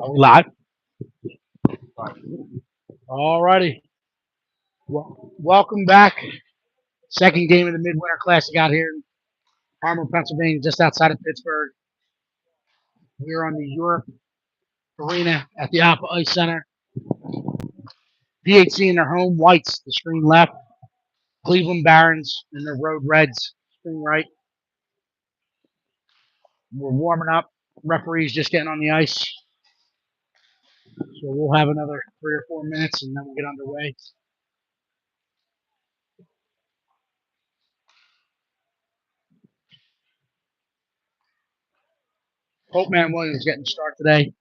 Are we live? All righty. Well, welcome back. Second game of the Midwinter Classic out here in Harmon, Pennsylvania, just outside of Pittsburgh. We're on the Europe Arena at the Alpha Ice Center. PHC in their home whites, the screen left. Cleveland Barons in their road reds, screen right. We're warming up. Referees just getting on the ice. So we'll have another 3 or 4 minutes and then we'll get underway. Holtman Williams getting the start today,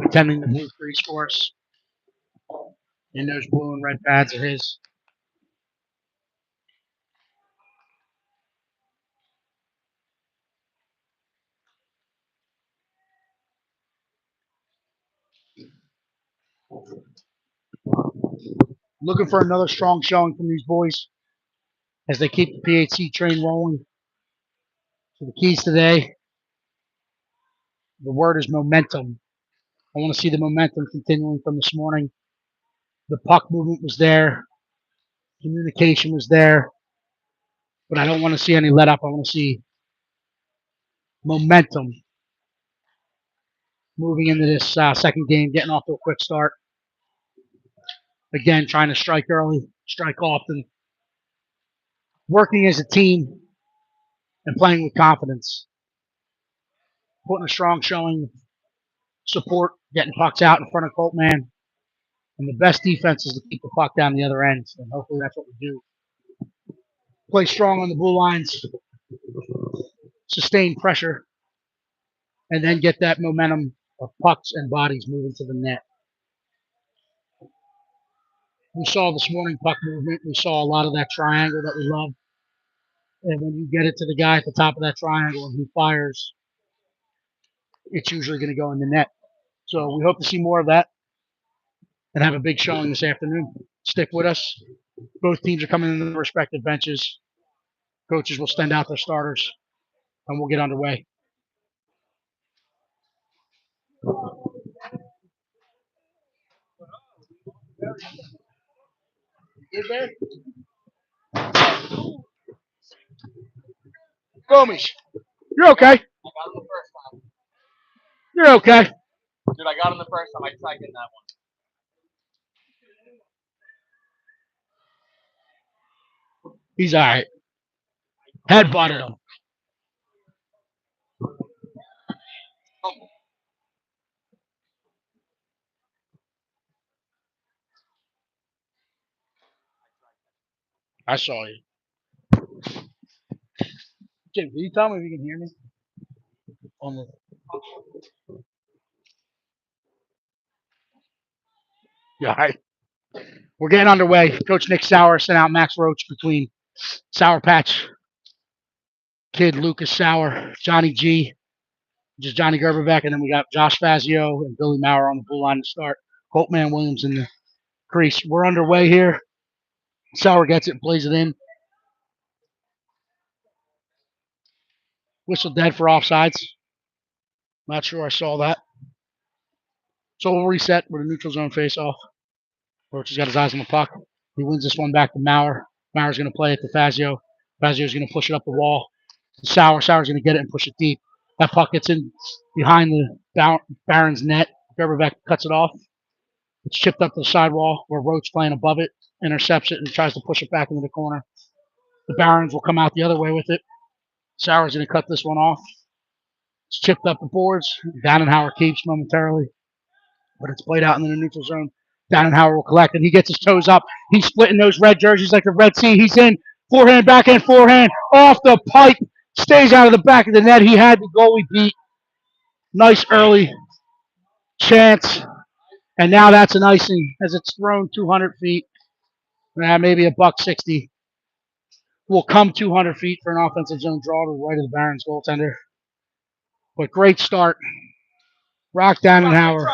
attending the Blue Three course. And those blue and red pads are his. Looking for another strong showing from these boys as they keep the PHC train rolling. So the keys today, the word is momentum. I want to see the momentum continuing from this morning. The puck movement was there. Communication was there. But I don't want to see any let up. I want to see momentum moving into this second game, getting off to a quick start. Again, trying to strike early, strike often. Working as a team and playing with confidence. Putting a strong showing, support, getting pucks out in front of Coltman. And the best defense is to keep the puck down the other end. And hopefully that's what we do. Play strong on the blue lines, sustain pressure, and then get that momentum of pucks and bodies moving to the net. We saw this morning puck movement. We saw a lot of that triangle that we love. And when you get it to the guy at the top of that triangle and he fires, it's usually going to go in the net. So we hope to see more of that and have a big showing this afternoon. Stick with us. Both teams are coming in their respective benches. Coaches will send out their starters, and we'll get underway. Good, man? Gomish, you're okay. I got him the first time. You're okay. Dude, I got him the first time. I tried getting that one. He's all right. Head butted him. I saw you. Jim, can you tell me if you can hear me? On the... Yeah, all right. We're getting underway. Coach Nick Sauer sent out Max Roach between Sour Patch Kid Lucas Sauer, Johnny G, just Johnny Gerberbeck, and then we got Josh Fazio and Billy Maurer on the blue line to start. Holtman Williams in the crease. We're underway here. Sauer gets it and plays it in. Whistle dead for offsides. Not sure I saw that. So we'll reset with a neutral zone face-off. Roach has got his eyes on the puck. He wins this one back to Maurer. Maurer's going to play it to Fazio. Fazio's going to push it up the wall. Sauer. Sauer's going to get it and push it deep. That puck gets in behind the Barons net. Gerberbeck cuts it off. It's chipped up to the sidewall where Roach playing above it, intercepts it, and tries to push it back into the corner. The Barons will come out the other way with it. Sauer's going to cut this one off. It's chipped up the boards. Dannenhauer keeps momentarily, but it's played out in the neutral zone. Dannenhauer will collect, and he gets his toes up. He's splitting those red jerseys like the Red Sea. He's in. Forehand, backhand, forehand. Off the pipe. Stays out of the back of the net. He had the goalie beat. Nice early chance. And now that's an icing as it's thrown 200 feet. Maybe a $160. Will come 200 feet for an offensive zone draw to the right of the Barons goaltender. But great start. Rock Dannenhauer.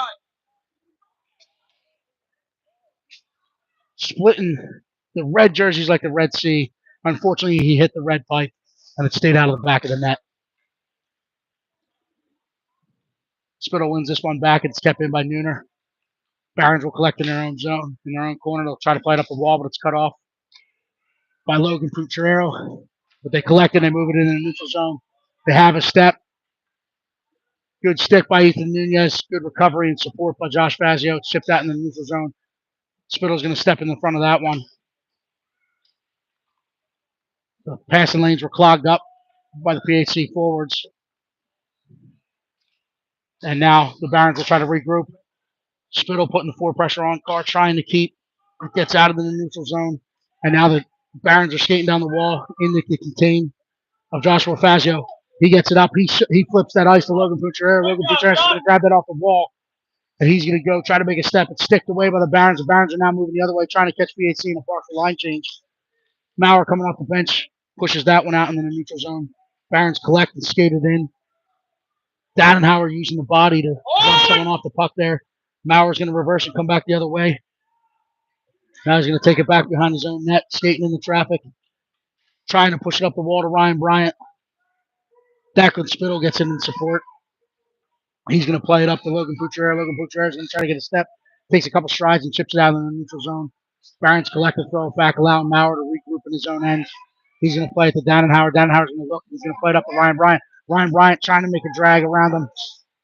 Splitting the red jerseys like the Red Sea. Unfortunately, he hit the red pipe, and it stayed out of the back of the net. Spittle wins this one back. It's kept in by Nooner. Barons will collect in their own zone, in their own corner. They'll try to play it up the wall, but it's cut off by Logan Pucciarero. But they collect it and they move it in the neutral zone. They have a step. Good stick by Ethan Nunez. Good recovery and support by Josh Fazio. Chip that in the neutral zone. Spittle's going to step in the front of that one. The passing lanes were clogged up by the PHC forwards. And now the Barons will try to regroup. Spittle putting the four pressure on Carr, trying to keep. It gets out of the neutral zone. And now the Barons are skating down the wall in the contain of Joshua Fazio. He gets it up. He flips that ice to Logan Pucciarero. Logan Pucciarero is going to grab that off the wall. And he's going to go try to make a step. It's sticked away by the Barons. The Barons are now moving the other way, trying to catch PHC in a partial line change. Maurer coming off the bench, pushes that one out into the neutral zone. Barons collect and skated in. Dannenhauer using the body to run someone off the puck there. Maurer's going to reverse and come back the other way. Now he's going to take it back behind his own net, skating in the traffic, trying to push it up the wall to Ryan Bryant. Declan Spittle gets in support. He's going to play it up to Logan Pucciarero. Logan Pucciarero is going to try to get a step, takes a couple strides and chips it out in the neutral zone. Barons collect the throw back, allowing Maurer to regroup in his own end. He's going to play it to Dannenhauer. Dannenhauer's going to look. He's going to play it up to Ryan Bryant. Ryan Bryant trying to make a drag around him.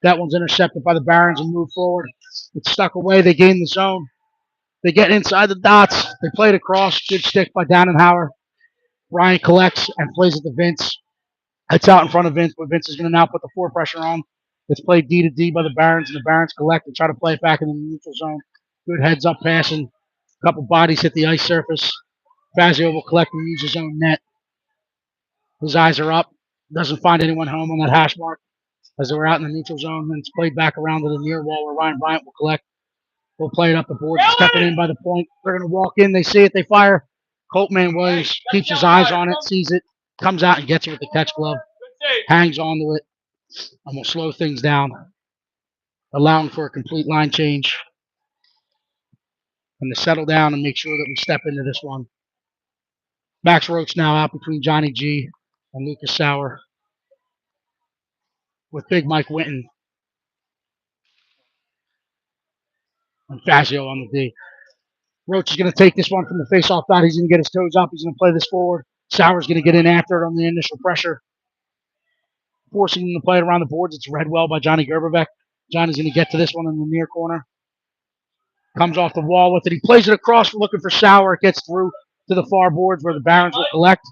That one's intercepted by the Barons and move forward. It's stuck away. They gain the zone. They get inside the dots. They play it across. Good stick by Dannenhauer. Ryan collects and plays it to Vince. It's out in front of Vince, but Vince is going to now put the four pressure on. It's played D to D by the Barons, and the Barons collect and try to play it back in the neutral zone. Good heads up passing. A couple bodies hit the ice surface. Fazio will collect and use his own net. His eyes are up. Doesn't find anyone home on that hash mark as they were out in the neutral zone. Then it's played back around to the near wall where Ryan Bryant will collect. We'll play it up the board. Stepping in by the point. They're going to walk in. They see it. They fire. Coltman Williams keeps his eyes on it, sees it, comes out and gets it with the catch glove. Hangs onto it. And we'll slow things down, allowing for a complete line change. And to settle down and make sure that we step into this one. Max Roach now out between Johnny G and Lucas Sauer, with Big Mike Winton and Fazio on the D. Roach is going to take this one from the face-off dot. He's going to get his toes up. He's going to play this forward. Sauer's going to get in after it on the initial pressure, forcing him to play it around the boards. It's read well by Johnny Gerberbeck. Johnny's going to get to this one in the near corner. Comes off the wall with it. He plays it across, looking for Sauer. It gets through to the far boards where the Barons will collect.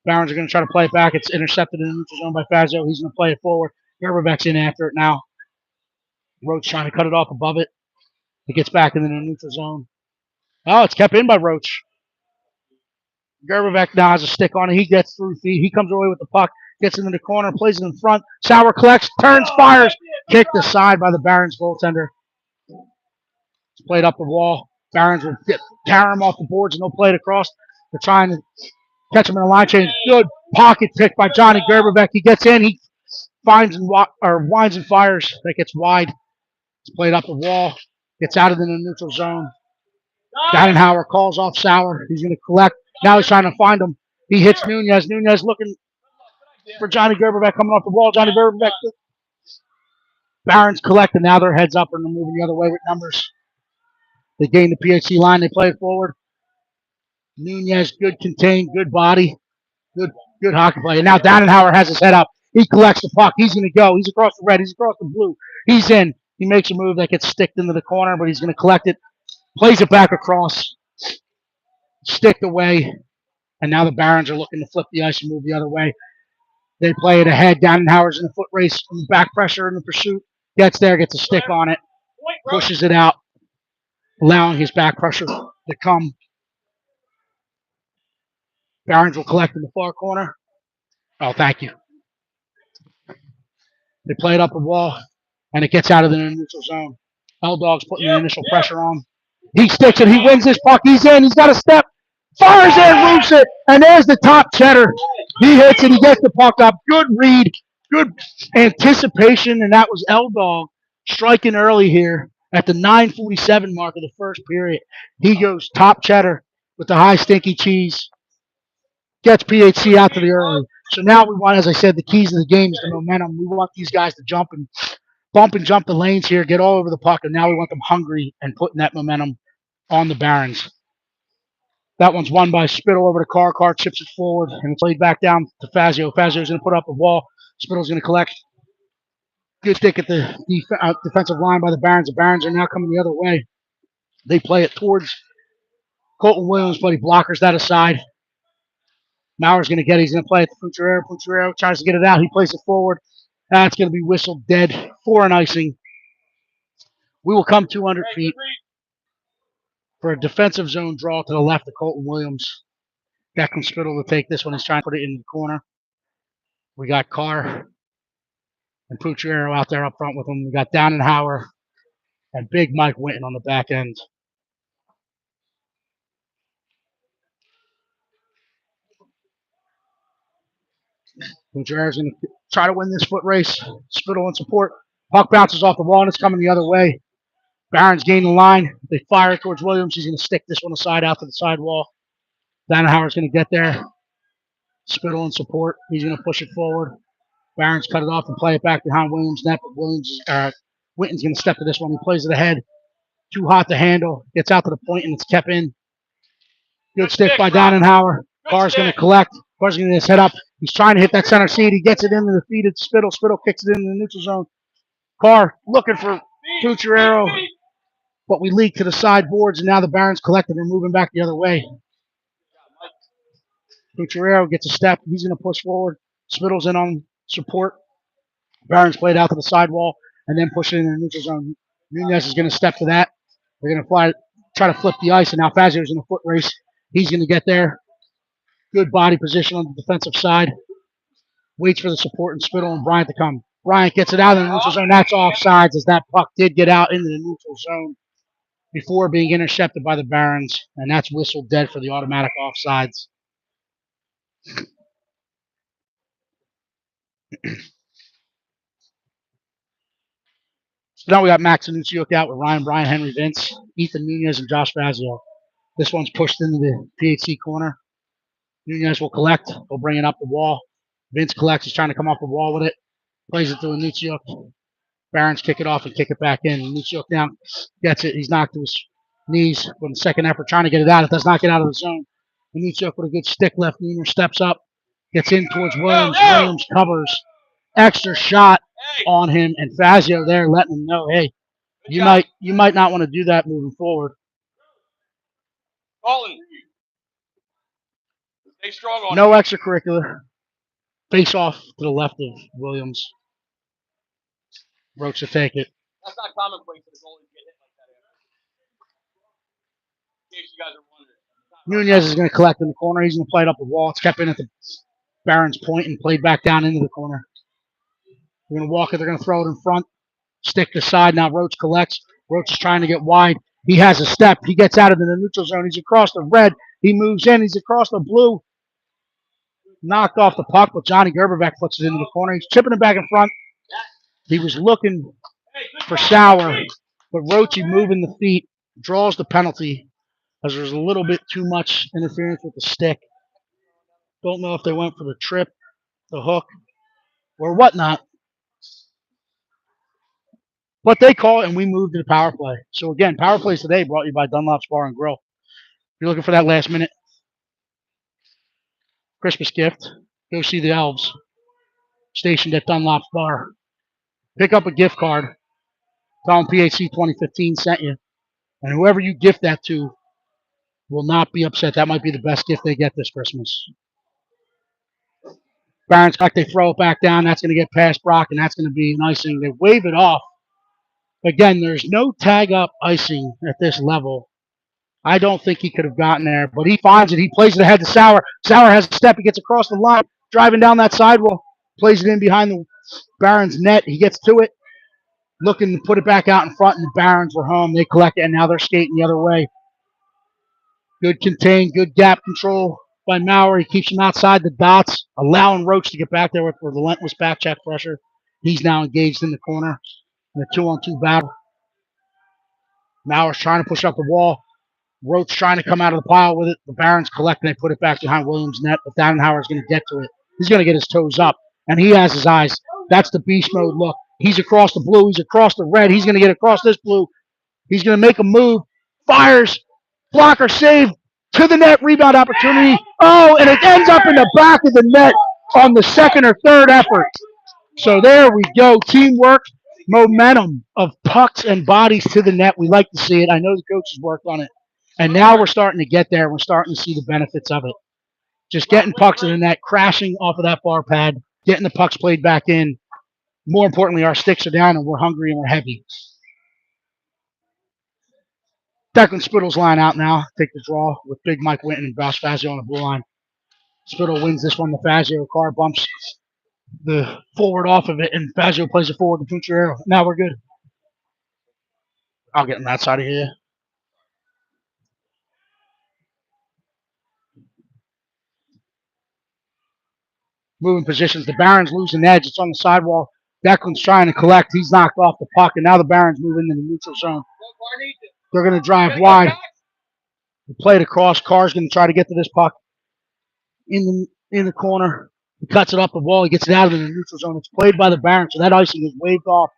Barons are going to try to play it back. It's intercepted in the neutral zone by Fazio. He's going to play it forward. Gerberbeck's in after it now. Roach trying to cut it off above it. It gets back into the neutral zone. Oh, it's kept in by Roach. Gerberbeck now has a stick on it. He gets through feet. He comes away with the puck, gets into the corner, plays it in front. Sauer collects, turns, fires. Kicked aside by the Barons goaltender. It's played up the wall. Barons will carry him off the boards and they'll play it across. They're trying to catch him in a line change. Good pocket pick by Johnny Gerberbeck. He gets in. He finds and winds and fires. That gets wide. It's played up the wall. Gets out of the neutral zone. Dannenhauer calls off Sauer. He's going to collect. Now he's trying to find him. He hits Nunez. Nunez looking for Johnny Gerberbeck coming off the wall. Johnny Gerberbeck. Barons collect, and now their heads up and they're moving the other way with numbers. They gain the PHC line. They play it forward. Nunez, good contained, good body, good hockey play. And now Dannenhauer has his head up. He collects the puck. He's going to go. He's across the red. He's across the blue. He's in. He makes a move that gets sticked into the corner, but he's going to collect it. Plays it back across. Sticked away. And now the Barons are looking to flip the ice and move the other way. They play it ahead. Dannenhauer's in the foot race. Back pressure in the pursuit. Gets there, gets a stick on it. Pushes it out, allowing his back pressure to come. Barons will collect in the far corner. Oh, thank you. They play it up the wall, and it gets out of the neutral zone. L-Dog's putting the initial pressure on. He sticks it. He wins this puck. He's in. He's got a step. Fires in, roofs it, and there's the top cheddar. He hits it. He gets the puck up. Good read. Good anticipation, and that was L-Dog striking early here at the 9:47 mark of the first period. He goes top cheddar with the high stinky cheese. Gets PHC out to the early. So now we want, as I said, the keys of the game is the momentum. We want these guys to jump and bump and jump the lanes here, get all over the puck, and now we want them hungry and putting that momentum on the Barons. That one's won by Spittle over to Carr. Carr chips it forward and it's laid back down to Fazio. Fazio's going to put up a wall. Spittle's going to collect. Good stick at the defensive line by the Barons. The Barons are now coming the other way. They play it towards Colton Williams, but he blockers that aside. Mauer's going to get it. He's going to play it to Pucciarero. Pucciarero tries to get it out. He plays it forward. That's going to be whistled dead for an icing. We will come 200 feet for a defensive zone draw to the left of Colton Williams. Back from Spittle to take this one. He's trying to put it in the corner. We got Carr and Pucciarero out there up front with him. We got Downenhauer and Big Mike Winton on the back end. Puccierero's going to try to win this foot race. Spittle in support. Puck bounces off the wall and it's coming the other way. Barons gain the line. They fire it towards Williams. He's going to stick this one aside out to the sidewall. Downenhauer's going to get there. Spittle in support. He's going to push it forward. Barons cut it off and play it back behind Williams' net, but Winton's going to step to this one. He plays it ahead. Too hot to handle. Gets out to the point and it's kept in. Good stick by Downenhauer. Carr's going to collect. Carr's going to head up. He's trying to hit that center seat. He gets it into the feet of Spittle. Spittle kicks it into the neutral zone. Carr looking for Pucciarero, but we leak to the sideboards, and now the Barons collected and moving back the other way. Pucciarero gets a step. He's going to push forward. Spittle's in on support. Barons played out to the sidewall and then push it in the neutral zone. Nunez is going to step to that. They're going to try to flip the ice, and now Fazio's in a foot race. He's going to get there. Good body position on the defensive side. Waits for the support and Spittle and Bryant to come. Bryant gets it out in the neutral zone. That's offsides as that puck did get out into the neutral zone before being intercepted by the Barons, and that's whistled dead for the automatic offsides. So now we got Max Anunciuk out with Ryan Bryan, Henry Vince, Ethan Nunez, and Josh Fazio. This one's pushed into the PHC corner. Nunez will collect. He'll bring it up the wall. Vince collects. He's trying to come off the wall with it. Plays it to Anunciuk. Barons kick it off and kick it back in. Anunciuk now gets it. He's knocked to his knees with a second effort trying to get it out. It does not get out of the zone. Anunciuk with a good stick left. Nunez steps up. Gets in towards Williams. Williams covers. Extra shot on him, and Fazio there letting him know, hey, you might not want to do that moving forward. Stay strong on no extracurricular. Face off to the left of Williams. Roach to take it. That's not commonplace for the goalie to get hit like that. In case you guys are wondering. Nunez is going to collect in the corner. He's going to play it up the wall. It's kept in at the Barons' point and played back down into the corner. They're going to walk it. They're going to throw it in front. Stick to side. Now Roach collects. Roach is trying to get wide. He has a step. He gets out of the neutral zone. He's across the red. He moves in. He's across the blue. Knocked off the puck, but Johnny Gerberbeck puts it into the corner. He's chipping it back in front. He was looking for Sauer, but Roachy moving the feet draws the penalty as there's a little bit too much interference with the stick. Don't know if they went for the trip, the hook, or whatnot. But they call it, and we moved to the power play. So, again, power plays today brought you by Dunlop's Bar and Grill. If you're looking for that last minute Christmas gift, go see the elves stationed at Dunlop's Bar. Pick up a gift card. Tell them PHC 2015 sent you. And whoever you gift that to will not be upset. That might be the best gift they get this Christmas. Barons back, they throw it back down. That's going to get past Brock, and that's going to be an icing. They wave it off. Again, there's no tag-up icing at this level. I don't think he could have gotten there, but he finds it. He plays it ahead to Sauer. Sauer has a step. He gets across the line, driving down that sidewall. Plays it in behind the Barons' net. He gets to it, looking to put it back out in front, and the Barons were home. They collect it, and now they're skating the other way. Good contain, good gap control by Maurer. He keeps him outside the dots, allowing Roach to get back there with relentless back check pressure. He's now engaged in the corner in a 2-on-2 battle. Maurer's trying to push up the wall. Roach trying to come out of the pile with it. The Barons collect, and they put it back behind Williams' net, but Downenhauer's going to get to it. He's going to get his toes up, and he has his eyes. That's the beast mode look. He's across the blue. He's across the red. He's going to get across this blue. He's going to make a move. Fires. Blocker save. To the net. Rebound opportunity. Oh, and it ends up in the back of the net on the second or third effort. So there we go. Teamwork, momentum of pucks and bodies to the net. We like to see it. I know the coaches worked on it. And now we're starting to get there. We're starting to see the benefits of it. Just getting pucks in the net, crashing off of that bar pad, getting the pucks played back in. More importantly, our sticks are down and we're hungry and we're heavy. Declan Spittle's line out now. Take the draw with Big Mike Winton and Boss Fazio on the blue line. Spittle wins this one. The Fazio car bumps the forward off of it, and Fazio plays it forward to Puncharero. Now we're good. I'll get on that side of here. Moving positions. The Barons losing edge. It's on the sidewall. Declan's trying to collect. He's knocked off the puck, and now the Barons move into the neutral zone. They're going to drive wide. Play it across. Carr's going to try to get to this puck in the corner. He cuts it up the wall. He gets it out of the neutral zone. It's played by the Barons, so that icing is waved off.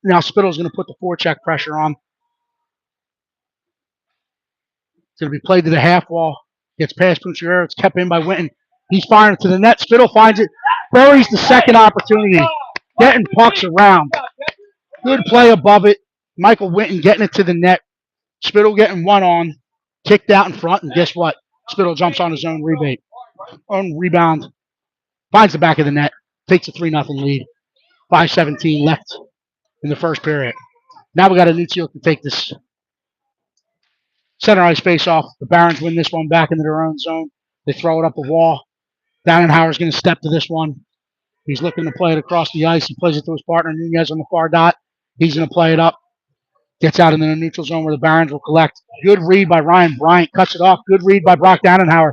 Now Spittle's going to put the forecheck pressure on. It's going to be played to the half wall. Gets past Puncharero. It's kept in by Winton. He's firing it to the net. Spittle finds it. Buries the second opportunity. Getting pucks around. Good play above it. Michael Winton getting it to the net. Spittle getting one on. Kicked out in front. And guess what? Spittle jumps on his own rebound. Finds the back of the net. Takes a 3-0 lead. 5:17 left in the first period. Now we got Anuccio to take this center ice face off. The Barons win this one back into their own zone. They throw it up the wall. Dannenhauer's going to step to this one. He's looking to play it across the ice. He plays it to his partner, Nunez, on the far dot. He's going to play it up. Gets out into the neutral zone where the Barons will collect. Good read by Ryan Bryant. Cuts it off. Good read by Brock Dannenhauer.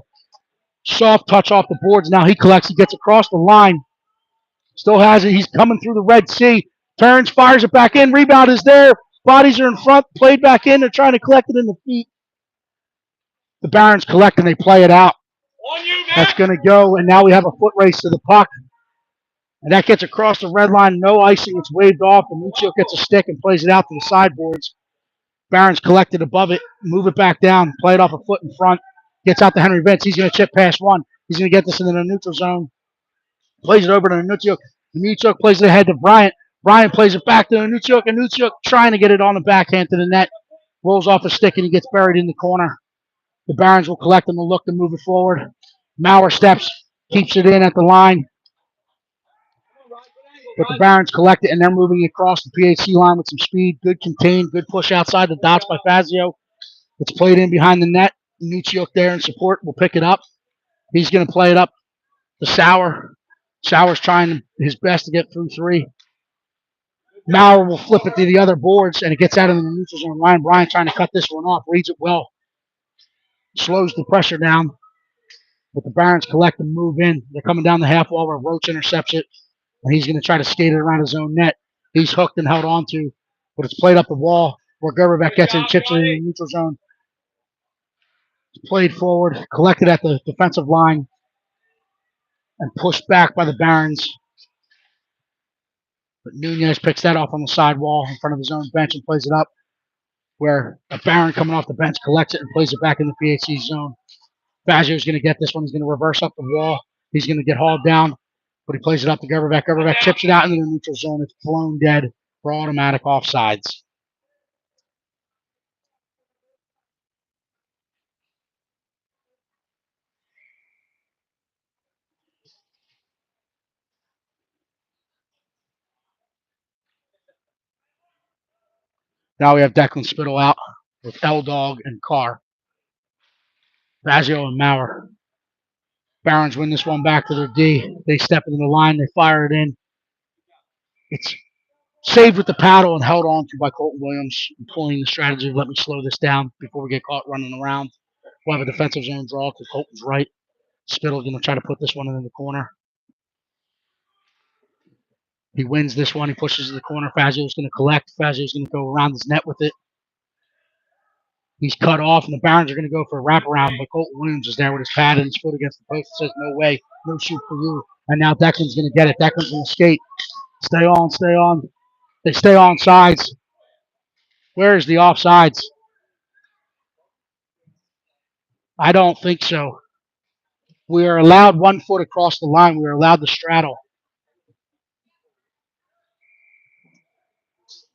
Soft touch off the boards. Now he collects. He gets across the line. Still has it. He's coming through the Red Sea. Turns, fires it back in. Rebound is there. Bodies are in front. Played back in. They're trying to collect it in the feet. The Barons collect and they play it out. That's going to go. And now we have a foot race to the puck. And that gets across the red line. No icing. It's waved off. And Lucio gets a stick and plays it out to the sideboards. Barons collect it above it. Move it back down. Play it off a foot in front. Gets out to Henry Vince. He's going to chip past one. He's going to get this into the neutral zone. Plays it over to Anuccio. Anuccio plays it ahead to Bryant. Bryant plays it back to Anuccio. Anuccio trying to get it on the backhand to the net. Rolls off a stick and he gets buried in the corner. The Barons will collect him and look to move it forward. Maurer steps, keeps it in at the line. But the Barons collect it and they're moving across the PHC line with some speed. Good contained, good push outside the dots by Fazio. It's played in behind the net. Anuccio there in support will pick it up. He's going to play it up to Sauer. Sauer's trying his best to get through three. Maurer will flip it to the other boards, and it gets out of the neutral zone. Ryan Bryant trying to cut this one off. Reads it well. Slows the pressure down. But the Barons collect and move in. They're coming down the half wall where Roach intercepts it. And he's going to try to skate it around his own net. He's hooked and held on to. But it's played up the wall where Gerberbek gets in, chips it in the neutral zone. It's played forward, collected at the defensive line, and pushed back by the Barons. But Nunez picks that off on the sidewall in front of his own bench and plays it up where a Baron coming off the bench collects it and plays it back in the PHC zone. Fazio's going to get this one. He's going to reverse up the wall. He's going to get hauled down, but he plays it up to Gerberbek. Gerberbek chips it out into the neutral zone. It's blown dead for automatic offsides. Now we have Declan Spittle out with L-Dog and Carr. Fazio and Maurer. Barons win this one back to their D. They step into the line. They fire it in. It's saved with the paddle and held on to by Colton Williams, employing the strategy of let me slow this down before we get caught running around. We'll have a defensive zone draw to Colton's right. Spittle's going to try to put this one in the corner. He wins this one. He pushes in the corner. Fazio's going to collect. Fazio's going to go around his net with it. He's cut off, and the Barons are going to go for a wraparound, but Colton Williams is there with his pad and his foot against the post. Says, no way, no shoot for you. And now Declan's going to get it. Declan's going to skate. Stay on, stay on. They stay on sides. Where is the offsides? I don't think so. We are allowed 1 foot across the line. We are allowed to straddle.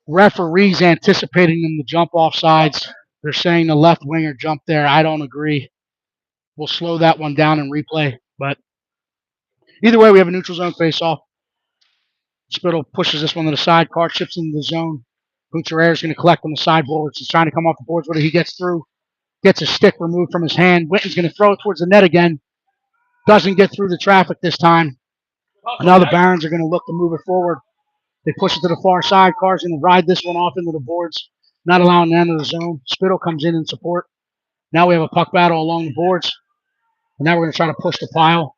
Referees anticipating them to jump off sides. They're saying the left winger jumped there. I don't agree. We'll slow that one down and replay. But either way, we have a neutral zone face-off. Spittle pushes this one to the side. Carr chips into the zone. Boucher is going to collect on the sideboards. He's trying to come off the boards, but he gets through. Gets a stick removed from his hand. Witten's going to throw it towards the net again. Doesn't get through the traffic this time. And now the Barons are going to look to move it forward. They push it to the far side. Carr's going to ride this one off into the boards, not allowing the end of the zone. Spittle comes in support. Now we have a puck battle along the boards. And now we're going to try to push the pile.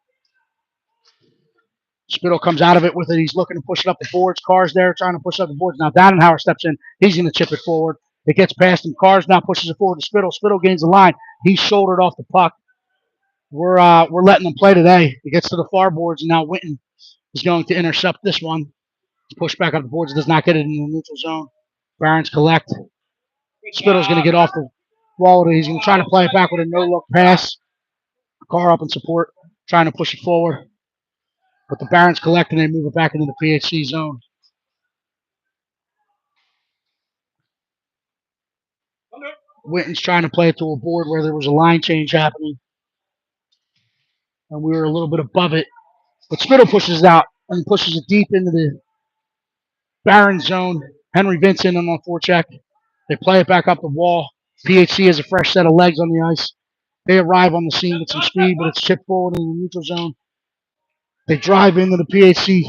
Spittle comes out of it with it. He's looking to push it up the boards. Carr's there trying to push up the boards. Now Dannenhauer steps in. He's going to chip it forward. It gets past him. Carr's now pushes it forward to Spittle. Spittle gains the line. He's shouldered off the puck. We're letting them play today. It gets to the far boards, and now Witten is going to intercept this one. Push back up the boards. Does not get it in the neutral zone. Barons collect. Spittle's going to get off the wall. He's going to try to play it back with a no-look pass. Carr up in support, trying to push it forward. But the Barons collect, and they move it back into the PHC zone. Witten's trying to play it to a board where there was a line change happening. And we were a little bit above it. But Spittle pushes it out and pushes it deep into the Baron zone. Henry Vincent on forecheck. They play it back up the wall. PHC has a fresh set of legs on the ice. They arrive on the scene with some speed, but it's chipped forward in the neutral zone. They drive into the PHC,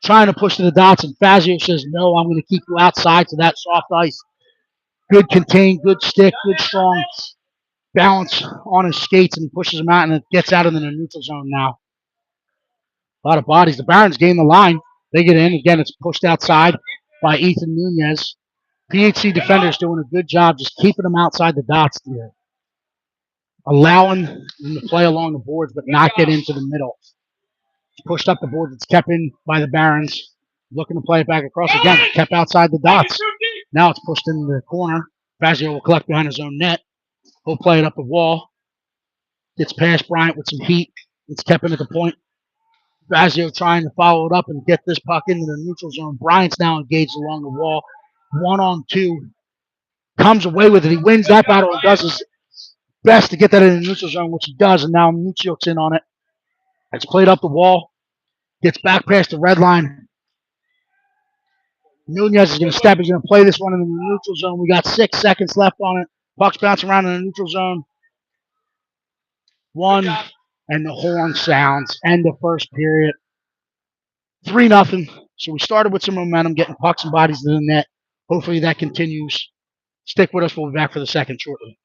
trying to push to the dots, and Fazio says, no, I'm going to keep you outside to that soft ice. Good contained, good stick, good strong balance on his skates, and he pushes him out, and it gets out into the neutral zone now. A lot of bodies. The Barons gain the line. They get in. Again, it's pushed outside by Ethan Nunez. PHC defenders doing a good job just keeping them outside the dots here. Allowing them to play along the boards, but not get into the middle. It's pushed up the boards. It's kept in by the Barons. Looking to play it back across again. Kept outside the dots. Now it's pushed into the corner. Fazio will collect behind his own net. He'll play it up the wall. Gets past Bryant with some heat. It's kept in at the point. Fazio trying to follow it up and get this puck into the neutral zone. Bryant's now engaged along the wall. 1-on-2. Comes away with it. He wins that battle and does his best to get that in the neutral zone, which he does. And now Mucciok's in on it. It's played up the wall. Gets back past the red line. Nunez is going to step. He's going to play this one in the neutral zone. We got 6 seconds left on it. Puck's bouncing around in the neutral zone. 1, and the horn sounds. End of first period. 3-0. So we started with some momentum, getting pucks and bodies to the net. Hopefully that continues. Stick with us. We'll be back for the second shortly.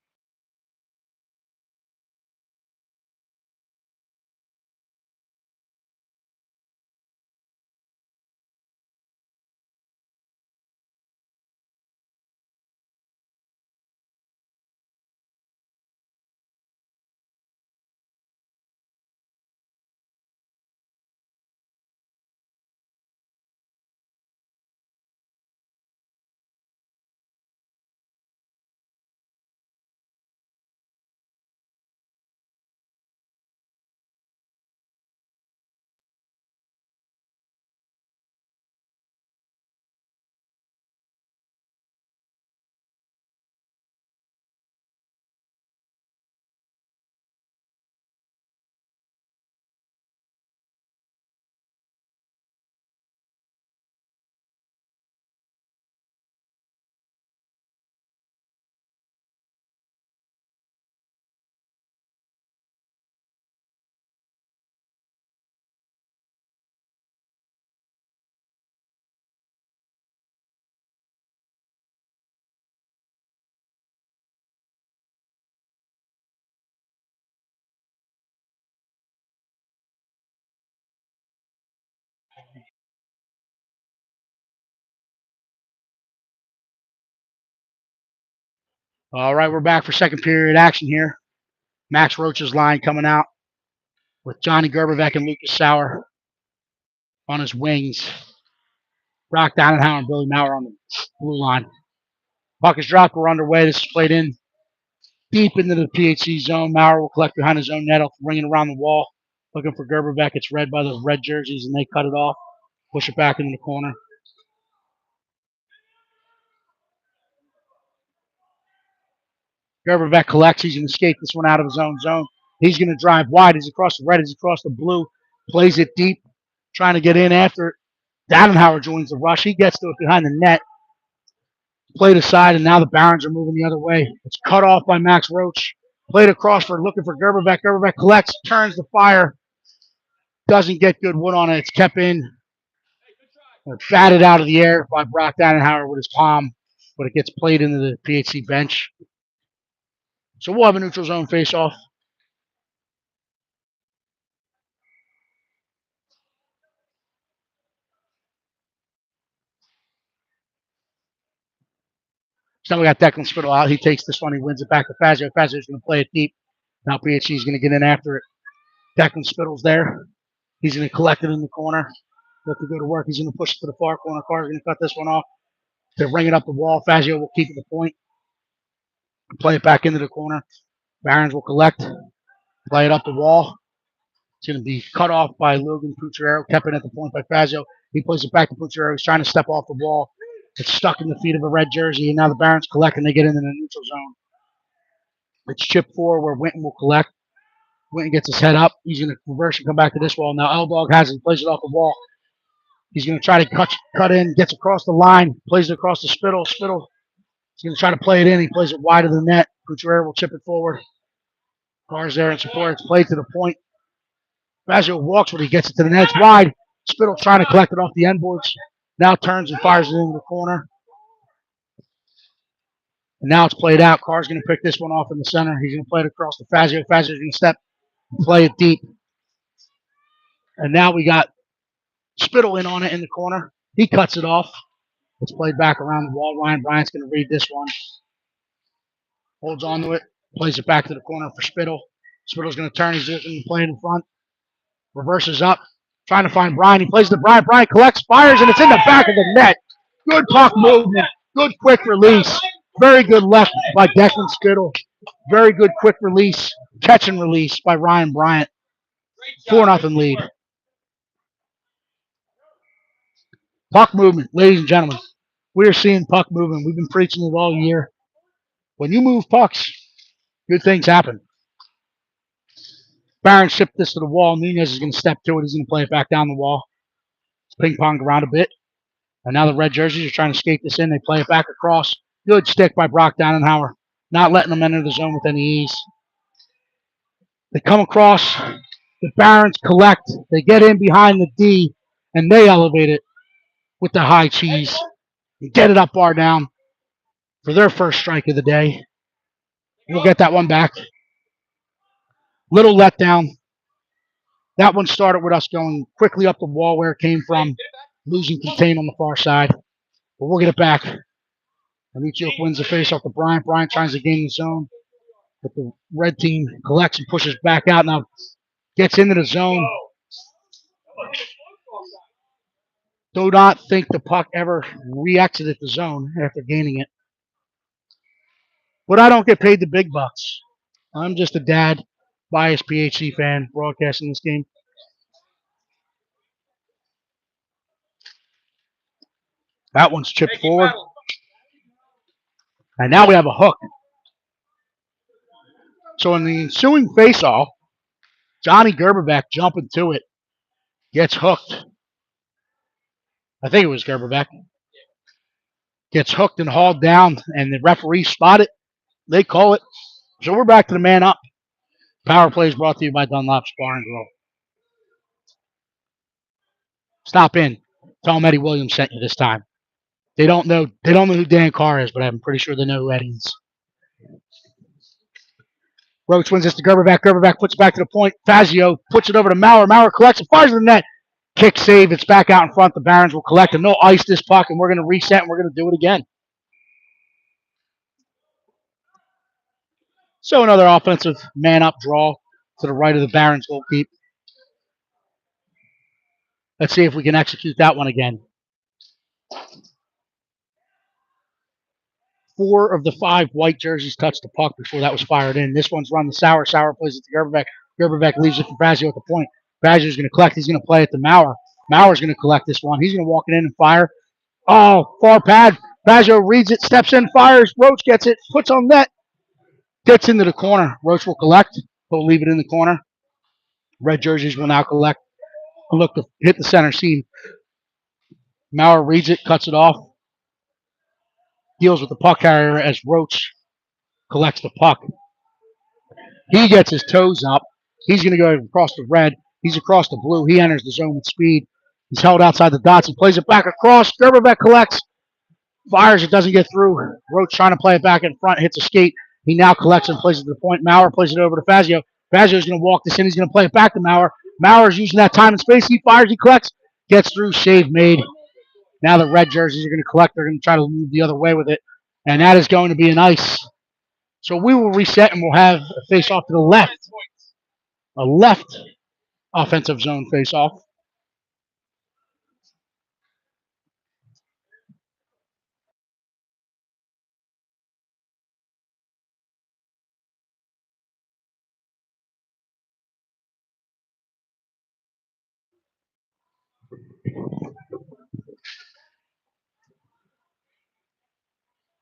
All right, we're back for second period action here. Max Roach's line coming out with Johnny Gerbevec and Lucas Sauer on his wings. Brock Dannenhauer and Billy Maurer on the blue line. Puck is dropped. We're underway. This is played in deep into the PHC zone. Maurer will collect behind his own net, ringing around the wall, looking for Gerberbeck. It's read by the red jerseys, and they cut it off, push it back into the corner. Gerberbeck collects. He's going to skate this one out of his own zone. He's going to drive wide. He's across the red. He's across the blue. Plays it deep, trying to get in after it. Dannenhauer joins the rush. He gets to it behind the net. Played aside, and now the Barons are moving the other way. It's cut off by Max Roach. Played across for looking for Gerberbeck. Gerberbeck collects, turns the fire. Doesn't get good wood on it. It's kept in. Batted out of the air by Brock Dannenhauer with his palm, but it gets played into the PHC bench. So we'll have a neutral zone face-off. So now we got Declan Spittle out. He takes this one. He wins it back to Fazio. Fazio's going to play it deep. Now PHC is going to get in after it. Declan Spittle's there. He's going to collect it in the corner. Look to go to work. He's going to push it to the far corner. Carr's going to cut this one off. They're bringing it up the wall. Fazio will keep it the point. Play it back into the corner. Barons will collect. Play it up the wall. It's going to be cut off by Logan Pucciarero. Kept it at the point by Fazio. He plays it back to Pucciarero. He's trying to step off the wall. It's stuck in the feet of a red jersey, and now the Barons collect, and they get into the neutral zone. It's chip 4 where Winton will collect. Winton gets his head up. He's going to reverse and come back to this wall. Now L-Dog has it. He plays it off the wall. He's going to try to cut in, gets across the line, plays it across the Spittle. Spittle is going to try to play it in. He plays it wide of the net. Pucciarero will chip it forward. Carr's there in support. It's played to the point. Fazio walks when he gets it to the net. It's wide. Spittle trying to collect it off the end boards. Now turns and fires it into the corner. And now it's played out. Carr's going to pick this one off in the center. He's going to play it across to Fazio. Fazio's going to step and play it deep. And now we got Spittle in on it in the corner. He cuts it off. It's played back around the wall. Ryan Bryant's going to read this one. Holds on to it. Plays it back to the corner for Spittle. Spittle's going to turn. He's looking to play it in front. Reverses up. Trying to find Brian. He plays to Brian. Brian collects, fires, and it's in the back of the net. Good puck movement. Good quick release. Very good left by Declan Spittle. Very good quick release. Catch and release by Ryan Bryant. 4-0 lead. Puck movement, ladies and gentlemen. We are seeing puck movement. We've been preaching it all year. When you move pucks, good things happen. Barron shipped this to the wall. Nunez is going to step to it. He's going to play it back down the wall. Ping pong around a bit. And now the red jerseys are trying to skate this in. They play it back across. Good stick by Brock Dannenhauer. Not letting them enter the zone with any ease. They come across. The Barons collect. They get in behind the D. And they elevate it with the high cheese. And get it up bar down for their first strike of the day. We'll get that one back. Little letdown. That one started with us going quickly up the wall where it came from, losing contain on the far side. But we'll get it back. Anichuk wins the face off to Bryant. Bryant tries to gain the zone. But the red team collects and pushes back out. Now gets into the zone. Do not think the puck ever re-exited the zone after gaining it. But I don't get paid the big bucks. I'm just a dad, biased PHC fan broadcasting this game. That one's chipped forward. And now we have a hook. So in the ensuing face-off, Johnny Gerberbeck jumping to it. Gets hooked. I think it was Gerberbeck. Gets hooked and hauled down, and the referee spot it. They call it. So we're back to the man up. Power play is brought to you by Dunlop's Bar and Grill. Stop in. Tell them Eddie Williams sent you this time. They don't know who Dan Carr is, but I'm pretty sure they know who Eddie is. Roach wins this to Gerberbeck. Gerberbeck puts it back to the point. Fazio puts it over to Maurer. Maurer collects and fires in the net. Kick save. It's back out in front. The Barons will collect and they'll ice this puck, and we're going to reset and we're going to do it again. So another offensive man-up draw to the right of the Barons goalkeeper. Let's see if we can execute that one again. 4 of the 5 white jerseys touched the puck before that was fired in. This one's run to Sauer. Sauer plays it to Gerberbeck. Gerberbeck leaves it for Fazio at the point. Fazio's going to collect. He's going to play it to Maurer. Maurer's going to collect this one. He's going to walk it in and fire. Oh, far pad. Fazio reads it, steps in, fires. Roach gets it, puts on net, gets into the corner. Roach will collect. He'll leave it in the corner. Red jerseys will now collect. Look to hit the center seam. Maurer reads it, cuts it off. Deals with the puck carrier as Roach collects the puck. He gets his toes up. He's going to go across the red. He's across the blue. He enters the zone with speed. He's held outside the dots. He plays it back across. Gerberbeck collects. Fires. It doesn't get through. Roach trying to play it back in front. Hits a skate. He now collects and plays it to the point. Maurer plays it over to Fazio. Fazio's going to walk this in. He's going to play it back to Maurer. Maurer's using that time and space. He fires. He collects. Gets through. Save made. Now the red jerseys are going to collect. They're going to try to move the other way with it. And that is going to be an ice. So we will reset and we'll have a face-off to the left. A left offensive zone face-off.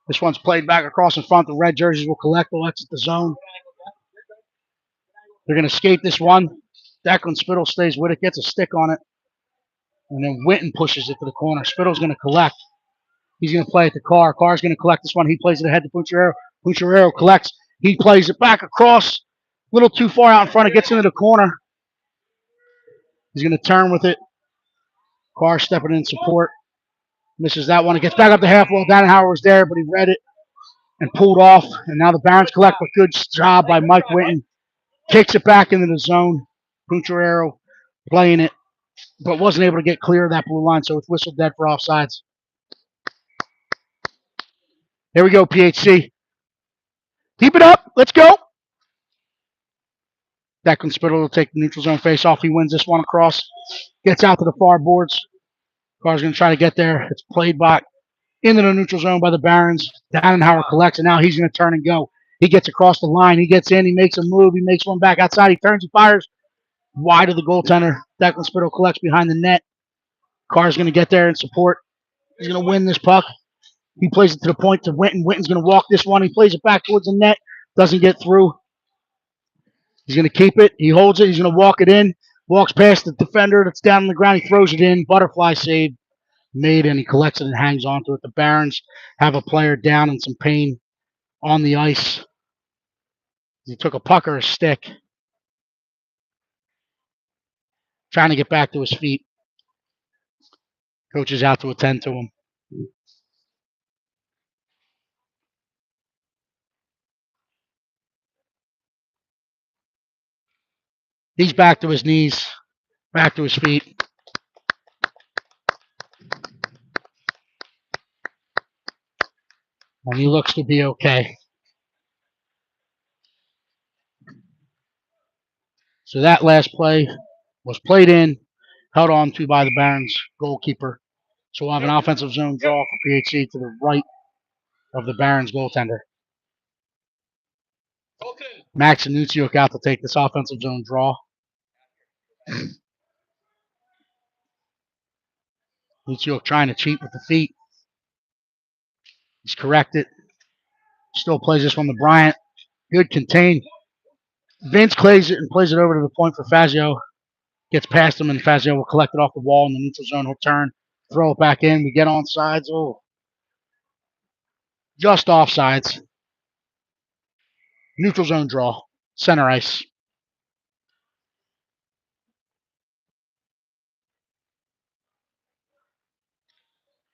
This one's played back across in front. The red jerseys will collect. They'll exit the zone. They're going to skate this one. Declan Spittle stays with it, gets a stick on it. And then Winton pushes it to the corner. Spittle's going to collect. He's going to play it to Carr. Carr's going to collect this one. He plays it ahead to Pucciarero. Pucciarero collects. He plays it back across. A little too far out in front. It gets into the corner. He's going to turn with it. Carr stepping in support. Misses that one. It gets back up the half wall. Dannenhauer was there, but he read it and pulled off. And now the Barons collect. A good job by Mike Winton. Kicks it back into the zone. Pucciarero playing it, but wasn't able to get clear of that blue line, so it's whistled dead for offsides. Here we go, PHC. Keep it up. Let's go. Declan Spittle will take the neutral zone face off. He wins this one across. Gets out to the far boards. Carr's going to try to get there. It's played back into the neutral zone by the Barons. Dannenhauer collects, and now he's going to turn and go. He gets across the line. He gets in. He makes a move. He makes one back outside. He turns. He fires wide of the goaltender. Declan Spittle collects behind the net. Carr's going to get there and support. He's going to win this puck. He plays it to the point to Winton. Winton's going to walk this one. He plays it back towards the net. Doesn't get through. He's going to keep it. He holds it. He's going to walk it in. Walks past the defender that's down on the ground. He throws it in. Butterfly save made, and he collects it and hangs on to it. The Barons have a player down in some pain on the ice. He took a puck or a stick. Trying to get back to his feet. Coach is out to attend to him. He's back to his knees, back to his feet. And he looks to be okay. So that last play was played in, held on to by the Barons goalkeeper. So we'll have an offensive zone draw for PHC to the right of the Barons goaltender. Max and Nuciuk out to take this offensive zone draw. Nuciuk trying to cheat with the feet. He's corrected. Still plays this one to Bryant. Good contain. Vince plays it and plays it over to the point for Fazio. Gets past him, and Fazio will collect it off the wall in the neutral zone. He'll turn, throw it back in. We get on sides. Oh, just offsides. Neutral zone draw. Center ice.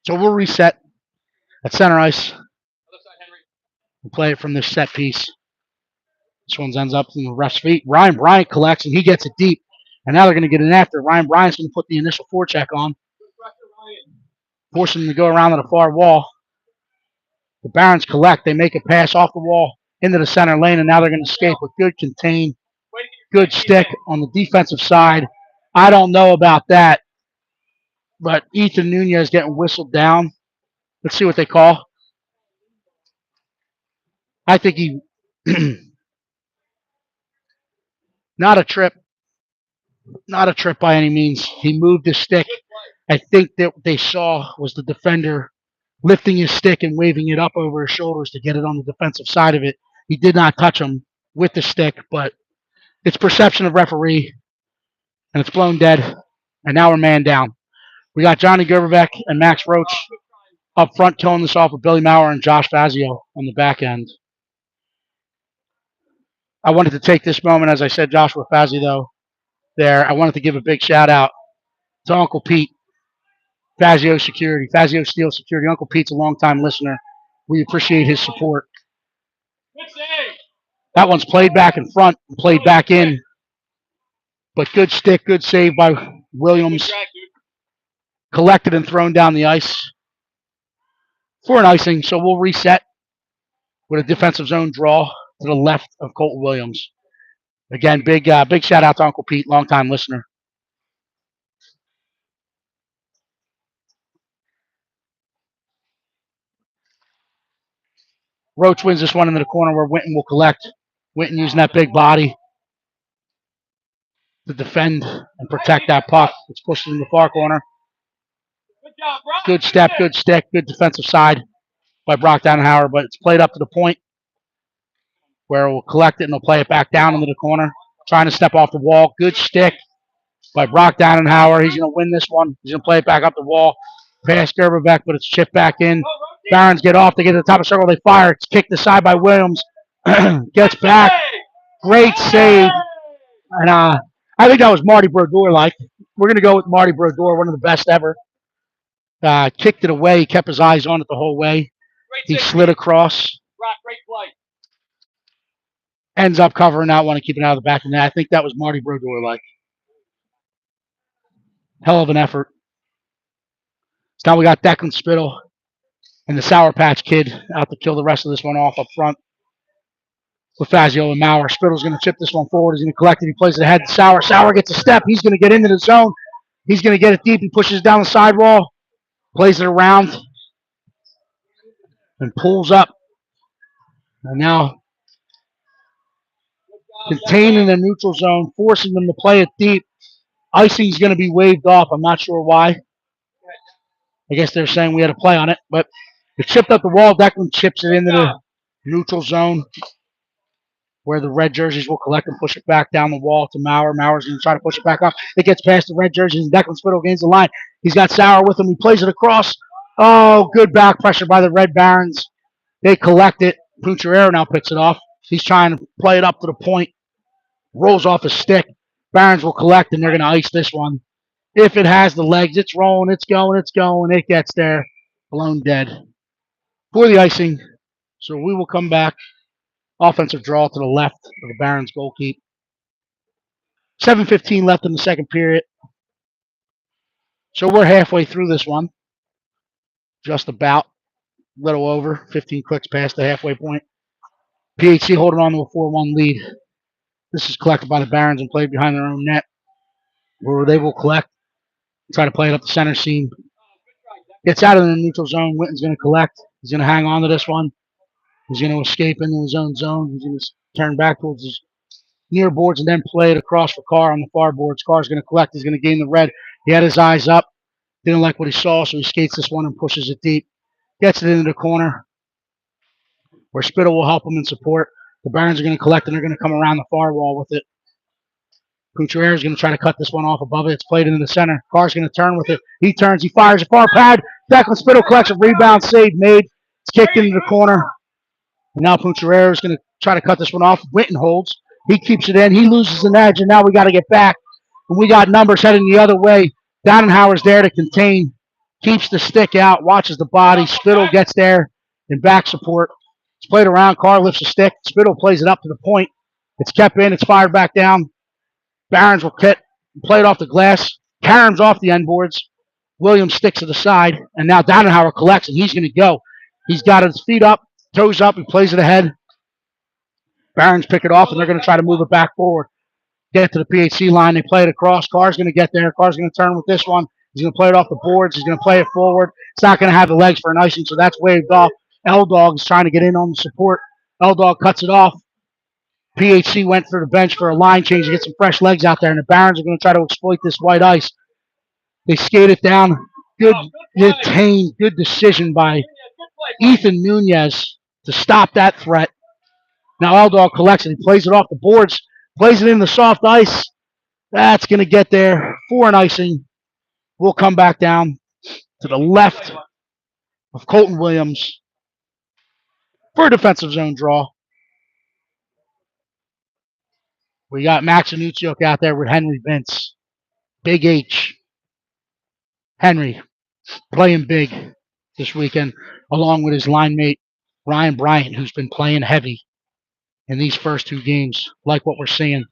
So we'll reset at center ice. We'll play it from this set piece. This one ends up in the ref's feet. Ryan Bryant collects, and he gets it deep. And now they're going to get in after. Ryan Bryant's going to put the initial forecheck on. Forcing him to go around to the far wall. The Barons collect. They make a pass off the wall into the center lane, and now they're going to escape with good contain. Good stick on the defensive side. I don't know about that, but Ethan Nunez getting whistled down. Let's see what they call. I think he, not a trip, not a trip by any means. He moved his stick. I think that what they saw was the defender lifting his stick and waving it up over his shoulders to get it on the defensive side of it. He did not touch him with the stick, but it's perception of referee, and it's blown dead. And now we're man down. We got Johnny Gerberbeck and Max Roach up front killing this off with Billy Maurer and Josh Fazio on the back end. I wanted to take this moment, as I said, Joshua Fazio there. I wanted to give a big shout out to Uncle Pete, Fazio Security, Fazio Steel Security. Uncle Pete's a longtime listener. We appreciate his support. That one's played back in front, played back in. But good stick, good save by Williams. Collected and thrown down the ice for an icing. So we'll reset with a defensive zone draw to the left of Colton Williams. Again, big shout out to Uncle Pete, longtime listener. Roach wins this one into the corner where Winton will collect. Winton using that big body to defend and protect that puck. It's pushed in the far corner. Good step, good stick, good defensive side by Brock Downhauer, but it's played up to the point where we'll collect it and they'll play it back down into the corner. Trying to step off the wall. Good stick by Brock Downhauer. He's going to win this one. He's going to play it back up the wall. Pass Gerberbeck, but it's chipped back in. Barons get off. They get to the top of the circle. They fire. It's kicked aside by Williams. Gets back. Great save. And I think that was Marty Brodeur-like. We're going to go with Marty Brodeur, one of the best ever. Kicked it away. He kept his eyes on it the whole way. He slid across. Great play. Ends up covering that one and keeping it out of the back of the net. I think that was Marty Brodeur-like. Hell of an effort. So now we got Declan Spittle and the Sour Patch Kid out to kill the rest of this one off up front with Fazio and Maurer. Spittle's going to chip this one forward. He's going to collect it. He plays it ahead. Sour gets a step. He's going to get into the zone. He's going to get it deep. He pushes it down the sidewall. Plays it around. And pulls up. And now containing the neutral zone, forcing them to play it deep. Icing's going to be waved off. I'm not sure why. I guess they're saying we had a play on it, but it chipped up the wall. Declan chips it into the neutral zone where the red jerseys will collect and push it back down the wall to Maurer. Maurer's going to try to push it back up. It gets past the red jerseys, and Declan Spittle gains the line. He's got Sauer with him. He plays it across. Oh, good back pressure by the Red Barons. They collect it. Puncharero now picks it off. He's trying to play it up to the point. Rolls off his stick. Barons will collect, and they're going to ice this one. If it has the legs, it's rolling, it's going. It gets there. Blown dead for the icing. So we will come back. Offensive draw to the left of the Barons goalkeeper. 7:15 left in the second period. So we're halfway through this one. Just about. A little over. 15 clicks past the halfway point. PHC holding on to a 4-1 lead. This is collected by the Barons and played behind their own net, where they will collect. Try to play it up the center seam. Gets out of the neutral zone. Winton's going to collect. He's going to hang on to this one. He's going to escape into his own zone. He's going to turn back towards his near boards and then play it across for Carr on the far boards. Carr's going to collect. He's going to gain the red. He had his eyes up. Didn't like what he saw, so he skates this one and pushes it deep. Gets it into the corner where Spittle will help him in support. The Barons are going to collect, and they're going to come around the far wall with it. Puncharero is going to try to cut this one off above it. It's played into the center. Carr's going to turn with it. He turns. He fires a far pad. Declan Spittle collects a rebound. Save made. It's kicked into the corner. And now Puncharero is going to try to cut this one off. Winton holds. He keeps it in. He loses an edge, and now we got to get back. And we got numbers heading the other way. Downhauer's there to contain. Keeps the stick out. Watches the body. Spittle gets there in back support. It's played around. Carr lifts the stick. Spittle plays it up to the point. It's kept in. It's fired back down. Barons will play it off the glass. Karam's off the end boards. Williams sticks to the side. And now Downhauer collects, and he's going to go. He's got his feet up, toes up. He plays it ahead. Barons pick it off, and they're going to try to move it back forward. Get to the PHC line. They play it across. Carr's going to get there. Carr's going to turn with this one. He's going to play it off the boards. He's going to play it forward. It's not going to have the legs for an icing, so that's waved off. L-Dog is trying to get in on the support L-Dog cuts it off. PHC went for the bench for a line change to get some fresh legs out there, and the Barons are going to try to exploit this white ice. They skate it down. Good decision by Ethan Nunez to stop that threat. Now L-Dog collects it. He plays it off the boards, plays it in the soft ice. That's going to get there for an icing. We'll come back down to the left of Colton Williams for a defensive zone draw. We got Max Anucciok out there with Henry Vince. Big H. Henry playing big this weekend, along with his line mate, Ryan Bryant, who's been playing heavy in these first two games, like what we're seeing.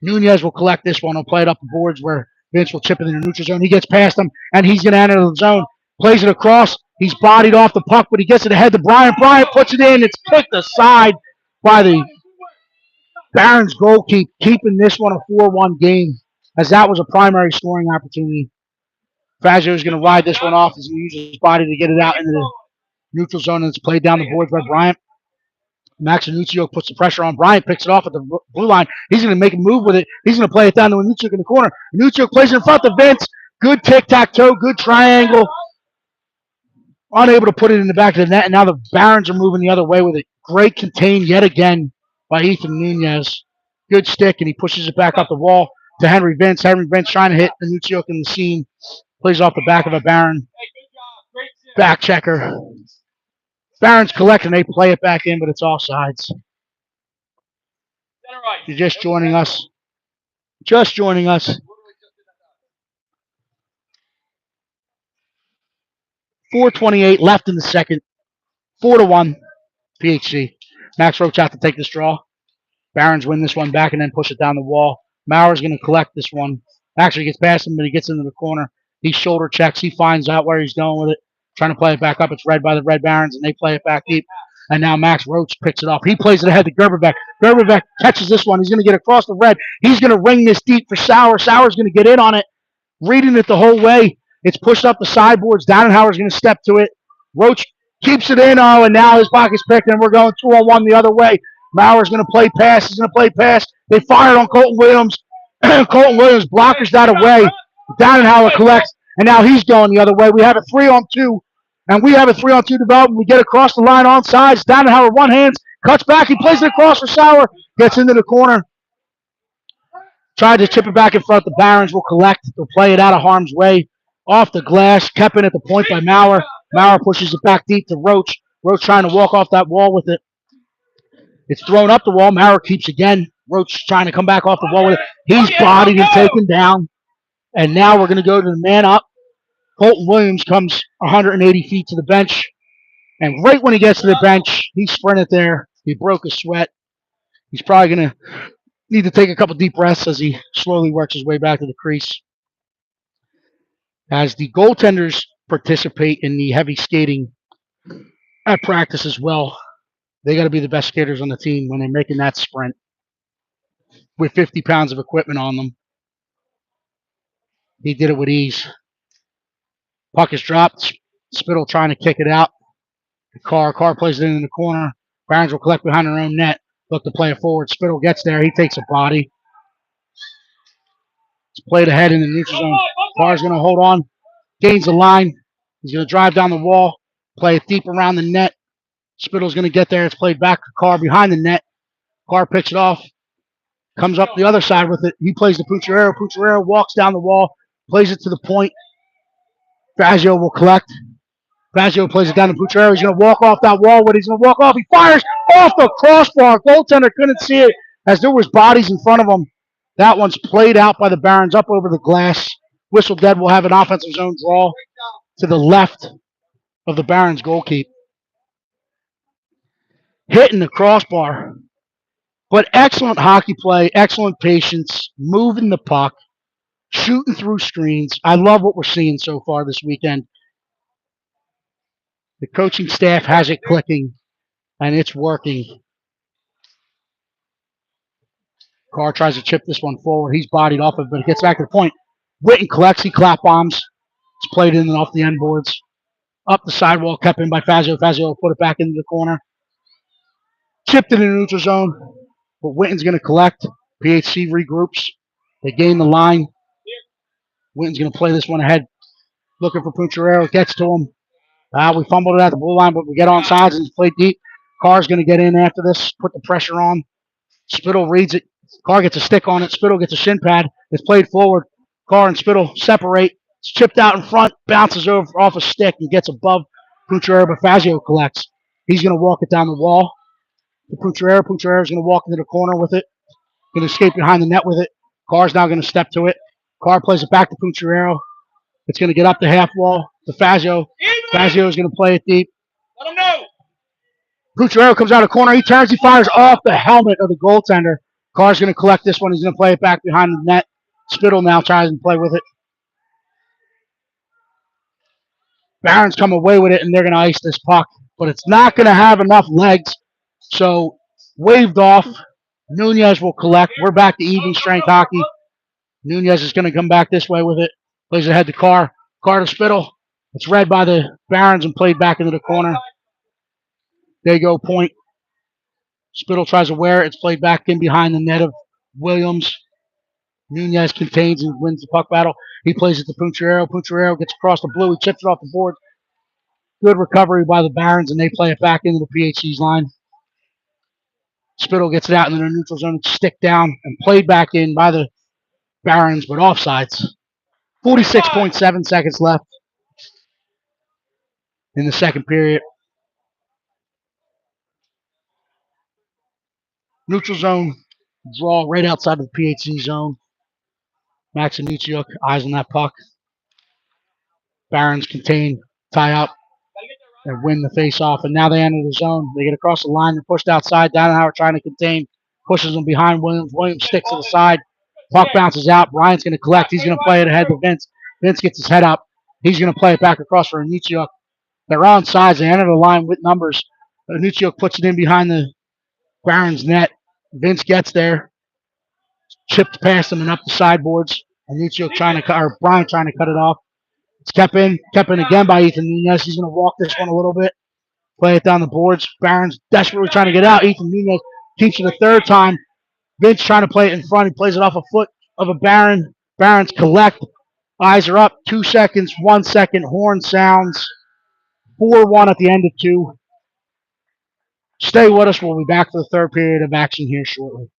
Nunez will collect this one. He'll play it up the boards where Vince will chip it in the neutral zone. He gets past him, and he's going to enter the zone. Plays it across. He's bodied off the puck, but he gets it ahead to Bryant. Bryant puts it in. It's kicked aside by the Barons goalkeeper, keeping this one a 4-1 game, as that was a primary scoring opportunity. Fazio is going to ride this one off as he uses his body to get it out into the neutral zone, and it's played down the boards by Bryant. Max Anucciok puts the pressure on. Bryant picks it off at the blue line. He's going to make a move with it. He's going to play it down to Anucciok in the corner. Anucciok plays it in front of Vince. Good tic-tac-toe, good triangle. Unable to put it in the back of the net, and now the Barons are moving the other way with it. Great contain yet again by Ethan Nunez. Good stick, and he pushes it back up the wall to Henry Vince. Henry Vince trying to hit Anucciok in the seam. Plays off the back of a Baron. Back checker. Barons collect, and they play it back in, but it's offsides. You're just joining us. 4:28 left in the second. 4-1, PHC. Max Roach out to take this draw. Barons win this one back and then push it down the wall. Mauer's going to collect this one. Actually gets past him, but he gets into the corner. He shoulder checks. He finds out where he's going with it. Trying to play it back up. It's read by the Red Barons, and they play it back deep. And now Max Roach picks it off. He plays it ahead to Gerberbeck. Gerberbeck catches this one. He's going to get across the red. He's going to ring this deep for Sauer. Sauer's going to get in on it, reading it the whole way. It's pushed up the sideboards. Dannenhauer's going to step to it. Roach keeps it in. Oh, and now his pocket's picked, and we're going 2-on-1 the other way. Mauer's going to play pass. He's going to play pass. They fired on Colton Williams. Colton Williams blockers that away. Dannenhauer collects, and now he's going the other way. We have a 3-on-2, and we have a 3-on-2 development. We get across the line on sides. Dannenhauer one hands, cuts back. He plays it across for Sauer. Gets into the corner. Tried to chip it back in front. The Barons will collect. They'll play it out of harm's way. Off the glass. Kept in at the point by Mauer. Mauer pushes it back deep to Roach. Roach trying to walk off that wall with it. It's thrown up the wall. Mauer keeps again. Roach trying to come back off the wall with it. He's bodied and taken down. And now we're going to go to the man up. Colton Williams comes 180 feet to the bench. And right when he gets to the bench, he sprinted there. He broke a sweat. He's probably going to need to take a couple deep breaths as he slowly works his way back to the crease. As the goaltenders participate in the heavy skating at practice as well, they got to be the best skaters on the team when they're making that sprint with 50 pounds of equipment on them. He did it with ease. Puck is dropped. Spittle trying to kick it out. Carr plays it in the corner. Barons will collect behind their own net. Look to play it forward. Spittle gets there. He takes a body. It's played ahead in the neutral zone. Carr's going to hold on. Gains the line. He's going to drive down the wall. Play it deep around the net. Spittle's going to get there. It's played back to Carr behind the net. Carr picks it off. Comes up the other side with it. He plays to Pucciarero. Pucciarero walks down the wall. Plays it to the point. Fazio will collect. Fazio plays it down to Pucciarero. He's going to walk off that wall. When he's going to walk off, he fires off the crossbar. Goaltender couldn't see it as there was bodies in front of him. That one's played out by the Barons up over the glass. Whistle dead will have an offensive zone draw to the left of the Barons goalkeeper. Hitting the crossbar. But excellent hockey play, excellent patience, moving the puck, shooting through screens. I love what we're seeing so far this weekend. The coaching staff has it clicking, and it's working. Carr tries to chip this one forward. He's bodied off of it, but it gets back to the point. Witten collects. He clap bombs. It's played in and off the end boards. Up the sidewall, kept in by Fazio. Fazio will put it back into the corner. Chipped in the neutral zone. But Winton's going to collect. PHC regroups. They gain the line. Winton's going to play this one ahead. Looking for Pucciarello. Gets to him. We fumbled it at the blue line, but we get on sides and it's played deep. Carr's going to get in after this. Put the pressure on. Spittle reads it. Carr gets a stick on it. Spittle gets a shin pad. It's played forward. Carr and Spittle separate. It's chipped out in front. Bounces over off a stick and gets above Pucciarello, but Fazio collects. He's going to walk it down the wall to Pucciarello. Pucciarello's going to walk into the corner with it. Going to escape behind the net with it. Carr's now going to step to it. Carr plays it back to Pucciarello. It's going to get up the half wall to Fazio. Fazio is going to play it deep. Let him know. Pucciarello comes out of the corner. He turns. He fires off the helmet of the goaltender. Carr's going to collect this one. He's going to play it back behind the net. Spittle now tries to play with it. Barron's come away with it, and they're going to ice this puck. But it's not going to have enough legs. So, waved off. Nunez will collect. We're back to even strength hockey. Nunez is going to come back this way with it. Plays it ahead to Carr. Carr to Spittle. It's read by the Barons and played back into the corner. There you go, point. Spittle tries to wear it. It's played back in behind the net of Williams. Nunez contains and wins the puck battle. He plays it to Pucciarello. Pucciarello gets across the blue. He chips it off the board. Good recovery by the Barons, and they play it back into the PHC's line. Spittle gets it out in the neutral zone. Stick down and played back in by the Barons, but offsides. 46.7 seconds left in the second period. Neutral zone draw right outside of the PHC zone. Max and Nichiuk, eyes on that puck. Barons contain, tie up, and win the face-off. And now they enter the zone. They get across the line. They're pushed outside. Downhauer trying to contain. Pushes them behind Williams. Williams sticks to the side. Puck bounces out. Bryant's going to collect. He's going to play it ahead to Vince. Vince gets his head up. He's going to play it back across for Nichiuk. They're on sides. They enter the line with numbers. Nichiuk puts it in behind the Barons net. Vince gets there. Chipped past him and up the sideboards. And Nichiuk Bryant trying to cut it off. It's kept in again by Ethan Nunez. He's going to walk this one a little bit. Play it down the boards. Barons desperately trying to get out. Ethan Nunez keeps it a third time. Vince trying to play it in front. He plays it off a foot of a Baron. Barons collect. Eyes are up. 2 seconds. 1 second. Horn sounds. 4-1 at the end of 2. Stay with us. We'll be back for the third period of action here shortly.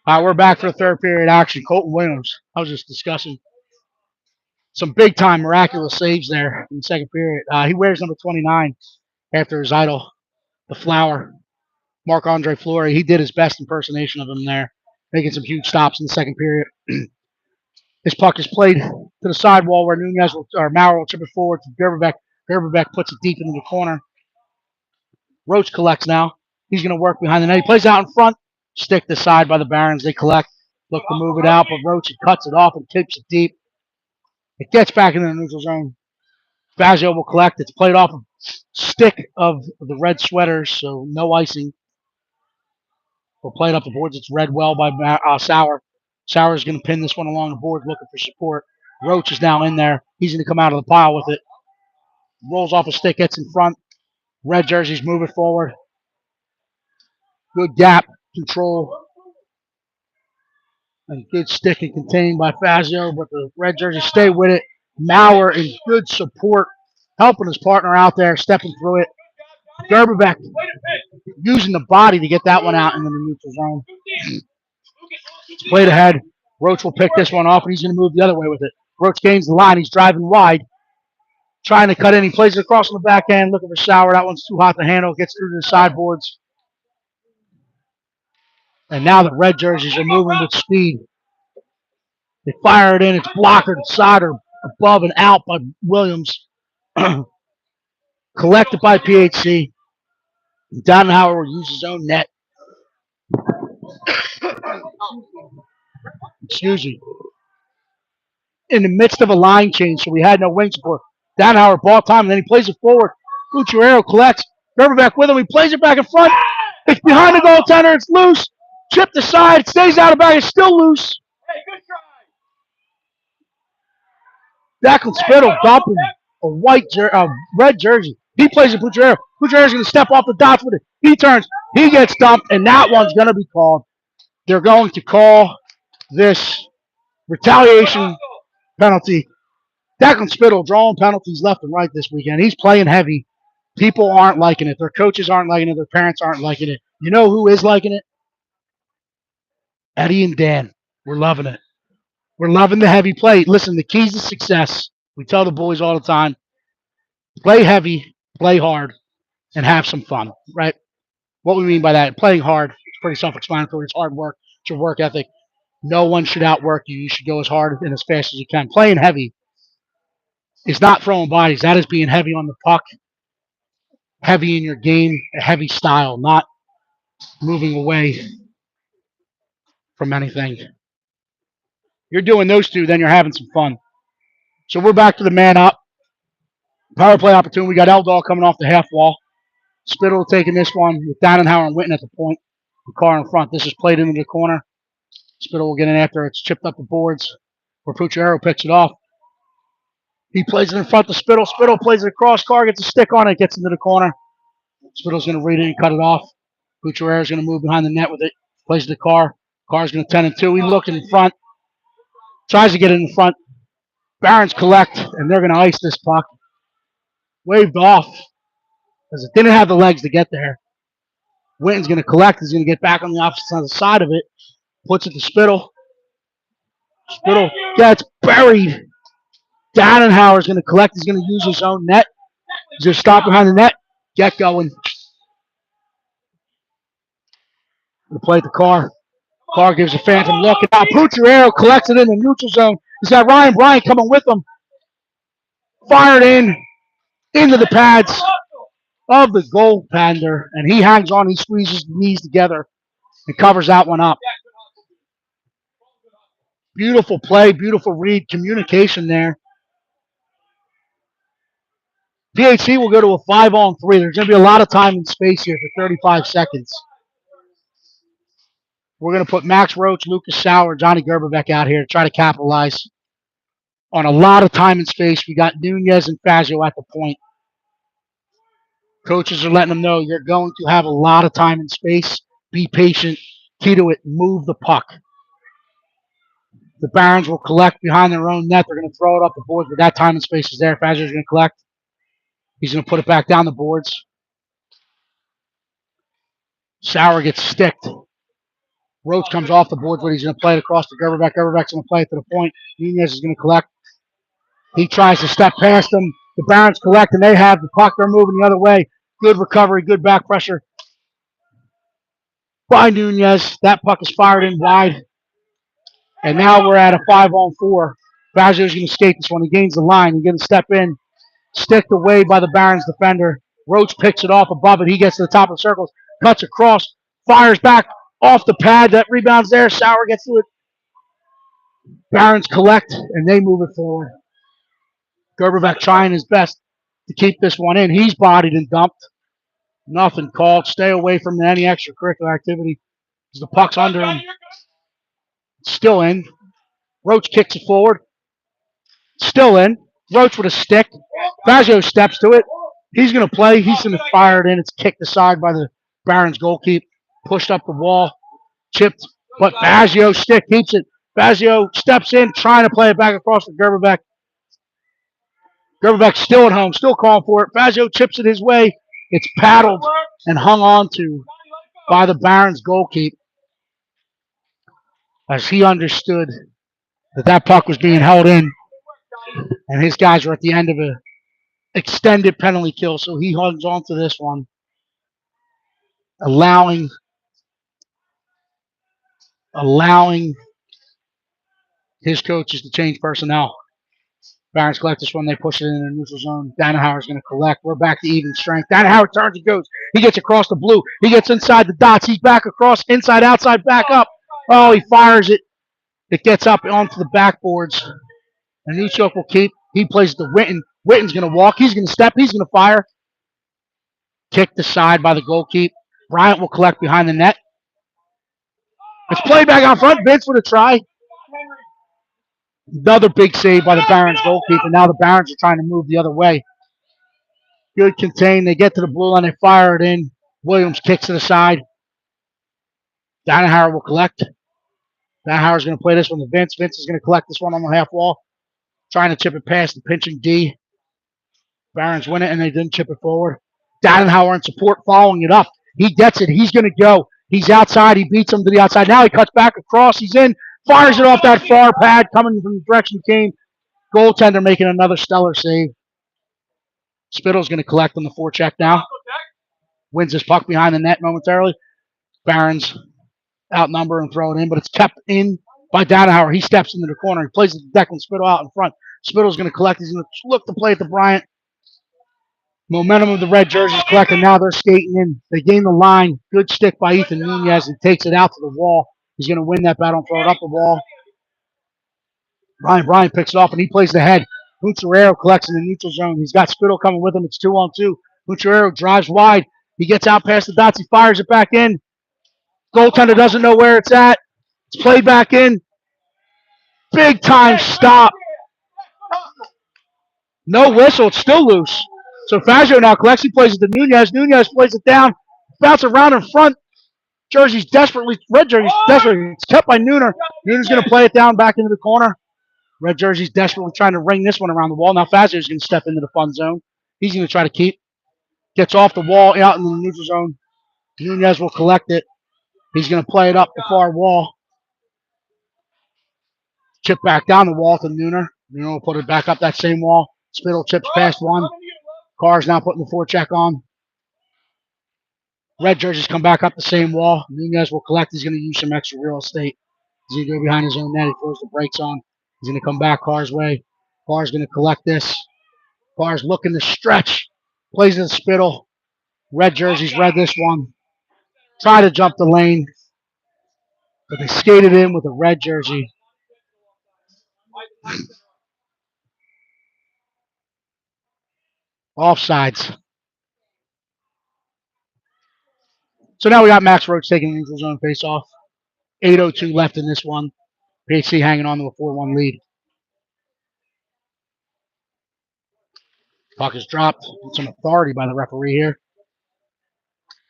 All right, we're back for the third period action. Colton Williams. I was just discussing some big time miraculous saves there in the second period. He wears number 29 after his idol, the Flower, Marc-Andre Fleury. He did his best impersonation of him there, making some huge stops in the second period. This puck is played to the sidewall where Maurer will chip it forward to Gerberbeck. Gerberbeck puts it deep into the corner. Roach collects now. He's going to work behind the net. He plays out in front. Stick to side by the Barons. They collect. Look to move it out, but Roach cuts it off and tips it deep. It gets back into the neutral zone. Fazio will collect. It's played off a stick of the red sweaters, so no icing. We'll play it up the boards. It's read well by Sauer. Sauer's going to pin this one along the board looking for support. Roach is now in there. He's going to come out of the pile with it. Rolls off a stick, gets in front. Red jerseys move it forward. Good gap control And good stick and contained by Fazio, but the red jersey stay with it. Maurer in good support, helping his partner out there, stepping through it. Gerberbeck using the body to get that one out into the neutral zone. It's played ahead. Roach will pick this one off, and he's going to move the other way with it. Roach gains the line. He's driving wide, trying to cut in. He plays it across on the back end, looking for Sauer. That one's too hot to handle. Gets through to the sideboards. And now the red jerseys are moving with speed. They fire it in. It's blocker to side or above and out by Williams. Collected by PHC. Donenhauer will use his own net. Excuse me. In the midst of a line change, so we had no wing support. Donenhauer ball time, and then he plays it forward. Bucciarero collects. Gerberbeck with him. He plays it back in front. It's behind the goaltender. It's loose. Chipped aside. Stays out of bag. It's still loose. Hey, good try. Declan Spittle dumping a red jersey. He plays it Bucciarero. Bucciarero's going to step off the dots with it. He turns. He gets dumped, and that one's going to be called. They're going to call this retaliation penalty. Declan Spittle drawing penalties left and right this weekend. He's playing heavy. People aren't liking it. Their coaches aren't liking it. Their parents aren't liking it. You know who is liking it? Eddie and Dan. We're loving it. We're loving the heavy play. Listen, the keys to success, we tell the boys all the time, play heavy, play hard, and have some fun, right? What we mean by that, playing hard, it's pretty self-explanatory. It's hard work. It's your work ethic. No one should outwork you. You should go as hard and as fast as you can. Playing heavy is not throwing bodies. That is being heavy on the puck, heavy in your game, a heavy style, not moving away from anything. You're doing those two, then you're having some fun. So we're back to the man up. Power play opportunity. We got Eldall coming off the half wall. Spittle taking this one with Donenhauer and Witten at the point. The car in front. This is played into the corner. Spittle will get in after it's chipped up the boards where Pucciarero picks it off. He plays it in front to Spittle. Spittle plays it across. Car gets a stick on it. Gets into the corner. Spittle's going to read it and cut it off. Pucciarero's going to move behind the net with it. Plays the car. Car's going to 10 and 2. He looking in front. Tries to get it in front. Barons collect, and they're going to ice this puck. Waved off because it didn't have the legs to get there. Witten's going to collect. He's going to get back on the opposite side of it. Puts it to Spittle. Spittle gets buried. Donenhauer's going to collect. He's going to use his own net. He's going to stop behind the net. Get going. Going to play at the car. Car gives a phantom look. And now Pucciarero collects it in the neutral zone. He's got Ryan Bryant coming with him. Fired in into the pads of the goaltender. And he hangs on. He squeezes the knees together and covers that one up. Beautiful play. Beautiful read. Communication there. PHC will go to a 5-on-3. There's going to be a lot of time and space here for 35 seconds. We're going to put Max Roach, Lucas Sauer, Johnny Gerberbeck out here to try to capitalize on a lot of time and space. We got Nunez and Fazio at the point. Coaches are letting them know you're going to have a lot of time and space. Be patient. Key to it, move the puck. The Barons will collect behind their own net. They're going to throw it up the boards, but that time and space is there. Fazio's going to collect. He's going to put it back down the boards. Sauer gets sticked. Roach comes off the boards, but he's going to play it across to Gerberbeck. Gerberbeck's going to play it to the point. Nunez is going to collect. He tries to step past them. The Barons collect, and they have the puck. They're moving the other way. Good recovery, good back pressure by Nunez. That puck is fired in wide. And now we're at a 5-on-4. Fazio's going to skate this one. He gains the line. He's going to step in. Sticked away by the Barons defender. Roach picks it off above it. He gets to the top of the circles. Cuts across. Fires back off the pad. That rebound's there. Sauer gets to it. Barons collect, and they move it forward. Gerberbeck trying his best to keep this one in. He's bodied and dumped. Nothing called. Stay away from any extracurricular activity. The puck's under him. Still in. Roach kicks it forward. Still in. Roach with a stick. Fazio steps to it. He's going to play. He's going to fire it in. It's kicked aside by the Barons goalkeeper. Pushed up the wall. Chipped. But Fazio's stick keeps it. Fazio steps in, trying to play it back across to Gerberbeck. Gerberbeck still at home, still calling for it. Fazio chips it his way. It's paddled and hung on to by the Barons goalkeeper as he understood that puck was being held in, and his guys were at the end of an extended penalty kill, so he holds on to this one, allowing his coaches to change personnel. Barons collect this one. They push it in the neutral zone. Danaher's going to collect. We're back to even strength. Danaher turns and goes. He gets across the blue. He gets inside the dots. He's back across, inside, outside, back up. Oh, he fires it. It gets up onto the backboards. And Newchuk will keep. He plays to Witten. Witten's going to walk. He's going to step. He's going to fire. Kicked aside by the goalkeeper. Bryant will collect behind the net. It's played back out front. Vince with a try. Another big save by the Barons goalkeeper. Now the Barons are trying to move the other way. Good contain. They get to the blue line. They fire it in. Williams kicks it aside. Danaher will collect. Danaher's going to play this one to Vince. Vince is going to collect this one on the half wall. Trying to chip it past the pinching D. Barons win it, and they didn't chip it forward. Danaher in support, following it up. He gets it. He's going to go. He's outside. He beats him to the outside. Now he cuts back across. He's in. Fires it off that far pad coming from the direction he came. Goaltender making another stellar save. Spittle's going to collect on the forecheck now. Wins his puck behind the net momentarily. Barons outnumber and throw it in, but it's kept in by Danaher. He steps into the corner. He plays it to Declan Spittle out in front. Spittle's going to collect. He's going to look to play it to Bryant. Momentum of the red jerseys collecting. Now they're skating in. They gain the line. Good stick by Ethan Nunez. He takes it out to the wall. He's going to win that battle and throw it up the wall. Ryan Bryant picks it off, and he plays the head. Hunterero collects in the neutral zone. He's got Spittle coming with him. It's 2-on-2. Hunterero drives wide. He gets out past the dots. He fires it back in. Goaltender doesn't know where it's at. It's played back in. Big time stop. No whistle. It's still loose. So Fazio now collects. He plays it to Nunez. Nunez plays it down. Bounce around in front. Red jersey's desperately. It's kept by Nooner. Nooner's going to play it down back into the corner. Red jersey's desperately trying to ring this one around the wall. Now Fazio's going to step into the fun zone. He's going to try to keep. Gets off the wall out in the neutral zone. Nunez will collect it. He's going to play it up the far wall. Chip back down the wall to Nooner. Nooner will put it back up that same wall. Spittle chips past one. Carr's now putting the forecheck on. Red jerseys come back up the same wall. Nunez will collect. He's going to use some extra real estate. He's going to go behind his own net. He throws the brakes on. He's going to come back Carr's way. Carr's going to collect this. Carr's looking to stretch. Plays in the Spittle. Red jerseys read this one. Try to jump the lane. But they skated in with a red jersey. Offsides. So now we got Max Roach taking the neutral zone face-off. 8:02 left in this one. PHC hanging on to a 4-1 lead. Puck is dropped. Some authority by the referee here.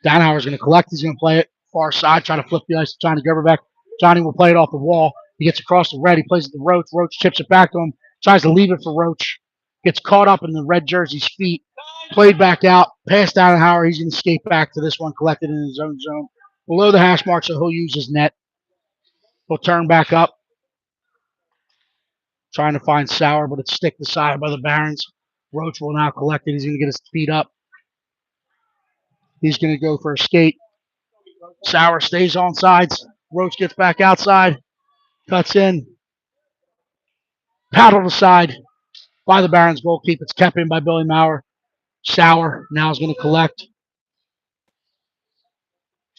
Danaher's going to collect. He's going to play it far side, try to flip the ice to Johnny Gerberbeck. Johnny will play it off the wall. He gets across the red. He plays it to Roach. Roach chips it back to him. Tries to leave it for Roach. Gets caught up in the red jersey's feet. Played back out. Passed Danaher. He's going to skate back to this one, collected in his own zone. Below the hash mark, so he'll use his net. He'll turn back up. Trying to find Sauer, but it's stick aside by the Barons. Roach will now collect it. He's going to get his feet up. He's going to go for a skate. Sauer stays on sides. Roach gets back outside. Cuts in. Paddled aside by the Barons goalkeeper. It's kept in by Billy Maurer. Sauer now is going to collect.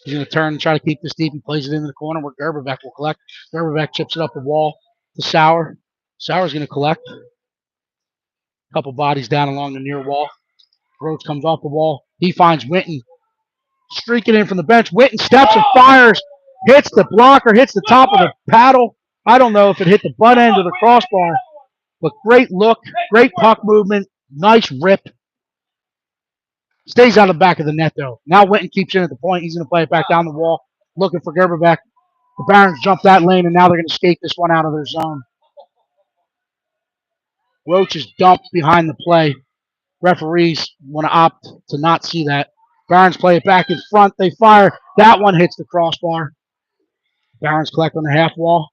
He's going to turn and try to keep this deep. He plays it into the corner where Gerberbeck will collect. Gerberbeck chips it up the wall to Sauer. Sauer's going to collect. A couple bodies down along the near wall. Roach comes off the wall. He finds Witten. Streaking in from the bench. Witten steps and fires. Hits the blocker. Hits the top of the paddle. I don't know if it hit the butt end or the crossbar. But great look. Great puck movement. Nice rip. Stays out of the back of the net, though. Now Witten keeps in at the point. He's going to play it back down the wall. Looking for Gerberbeck. The Barons jumped that lane, and now they're going to skate this one out of their zone. Roach is dumped behind the play. Referees want to opt to not see that. Barons play it back in front. They fire. That one hits the crossbar. Barons collect on the half wall.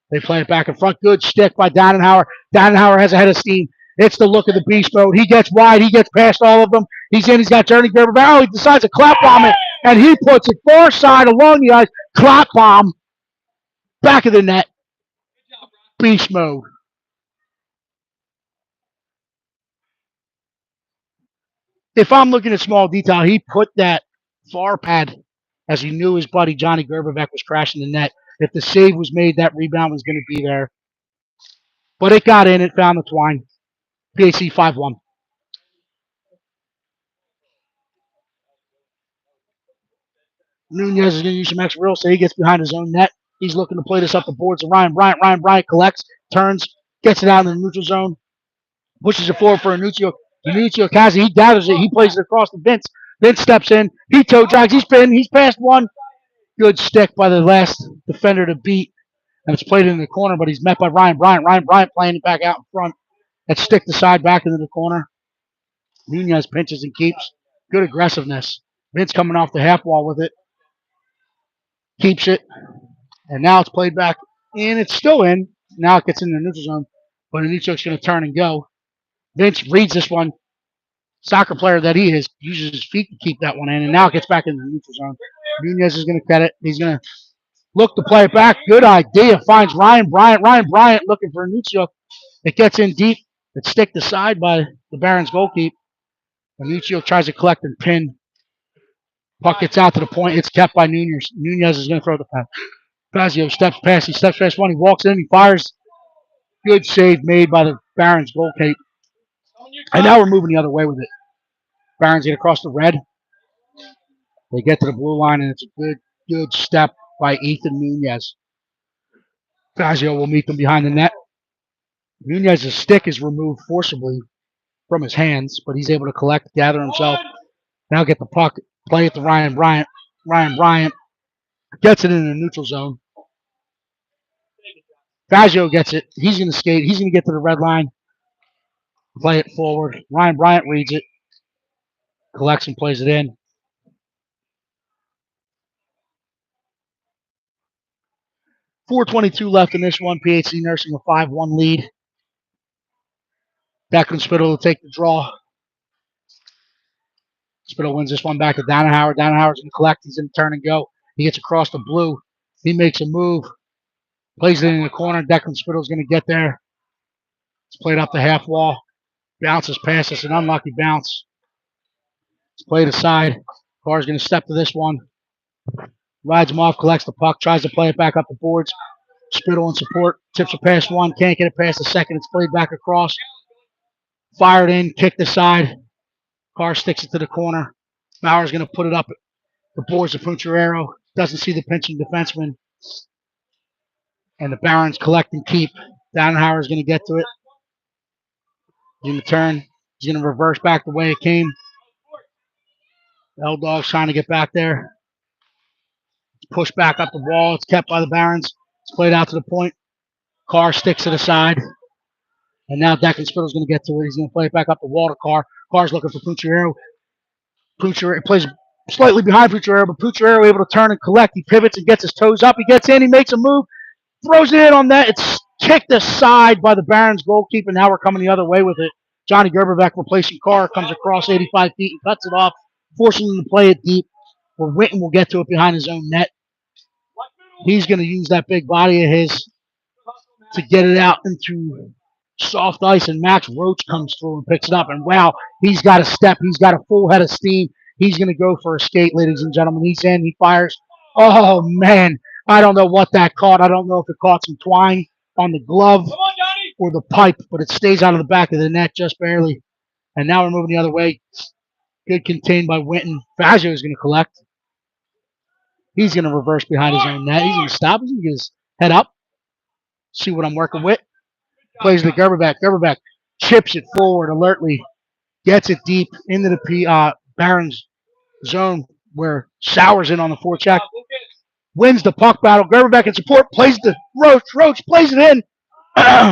They play it back in front. Good stick by Dannenhauer. Dannenhauer has a head of steam. It's the look of the beast mode. He gets wide. He gets past all of them. He's in. He's got Journey Gerber. Oh, he decides to clap bomb it, and he puts it far side along the ice. Clap bomb. Back of the net. Beast mode. If I'm looking at small detail, he put that far pad as he knew his buddy Johnny Gerberbeck was crashing the net. If the save was made, that rebound was going to be there. But it got in. It found the twine. PHC 5-1. Nunez is going to use some extra real estate. He gets behind his own net. He's looking to play this up the boards to Ryan Bryant. Ryan Bryant collects, turns, gets it out in the neutral zone, pushes it forward for Anuccio. Anuccio Kazi, he gathers it. He plays it across to Vince. Vince steps in. He toe drags. He's pinned. He's past one. Good stick by the last defender to beat. And it's played in the corner, but he's met by Ryan Bryant. Ryan Bryant playing it back out in front. That stick the side back into the corner. Nunez pinches and keeps. Good aggressiveness. Vince coming off the half wall with it. Keeps it. And now it's played back in. It's still in. Now it gets in the neutral zone. But Anuccio's going to turn and go. Vince reads this one. Soccer player that he is, uses his feet to keep that one in. And now it gets back in the neutral zone. Nunez is going to cut it. He's going to look to play it back. Good idea. Finds Ryan Bryant. Ryan Bryant looking for Anuccio. It gets in deep. It's sticked aside by the Barons goalkeeper. Anuccio tries to collect and pin. Puck gets out to the point. It's kept by Nunez. Nunez is going to throw the pass. Fazio steps past. He steps past one. He walks in. He fires. Good save made by the Barons goalkeeper. And now we're moving the other way with it. Barons get across the red. They get to the blue line, and it's a good step by Ethan Nunez. Fazio will meet them behind the net. Nunez's stick is removed forcibly from his hands, but he's able to collect, gather himself. Now get the puck, play it to Ryan Bryant. Ryan Bryant gets it in the neutral zone. Fazio gets it. He's going to skate. He's going to get to the red line. Play it forward. Ryan Bryant reads it. Collects and plays it in. .422 left in this one. PHC nursing a 5-1 lead. Declan Spittle will take the draw. Spittle wins this one back to Dannenhauer. Dannenhauer's going to collect. He's going to turn and go. He gets across the blue. He makes a move. Plays it in the corner. Declan Spittle's going to get there. It's played up the half wall. Bounces past us. An unlucky bounce. It's played aside. Carr's going to step to this one. Rides him off. Collects the puck. Tries to play it back up the boards. Spittle in support. Tips it past one. Can't get it past the second. It's played back across. Fired in. Kicked aside. Carr sticks it to the corner. Mauer's going to put it up the boards of Puncherero. Doesn't see the pinching defenseman. And the Barons collect and keep. Dannenhauer's going to get to it. He's going to turn. He's going to reverse back the way it came. L-Dog's trying to get back there. It's pushed back up the wall. It's kept by the Barons. It's played out to the point. Carr sticks it aside. And now Declan Spittle's going to get to it. He's going to play it back up the wall to Carr. Carr's looking for Puncherero. Puncherero plays slightly behind Puncherero, but Puncherero able to turn and collect. He pivots and gets his toes up. He gets in. He makes a move. Throws it in on that. It's kicked aside by the Barons goalkeeper. Now we're coming the other way with it. Johnny Gerberbeck replacing Carr. Comes across 85 feet and cuts it off, forcing him to play it deep. Where Witten will get to it behind his own net. He's going to use that big body of his to get it out into soft ice, and Max Roach comes through and picks it up. And wow, he's got a step. He's got a full head of steam. He's going to go for a skate, ladies and gentlemen. He's in. He fires. Oh, man. I don't know what that caught. I don't know if it caught some twine on the glove or the pipe, but it stays out of the back of the net just barely. And now we're moving the other way. Good contained by Winton. Fazio is going to collect. He's going to reverse behind his own net. He's going to stop. He's going to get his head up. See what I'm working with. Plays the Gerberbeck. Gerberbeck chips it forward alertly. Gets it deep into the Barons zone where Sauer's in on the forecheck. wins the puck battle. Gerber back in support, plays the Roach. Roach plays it in.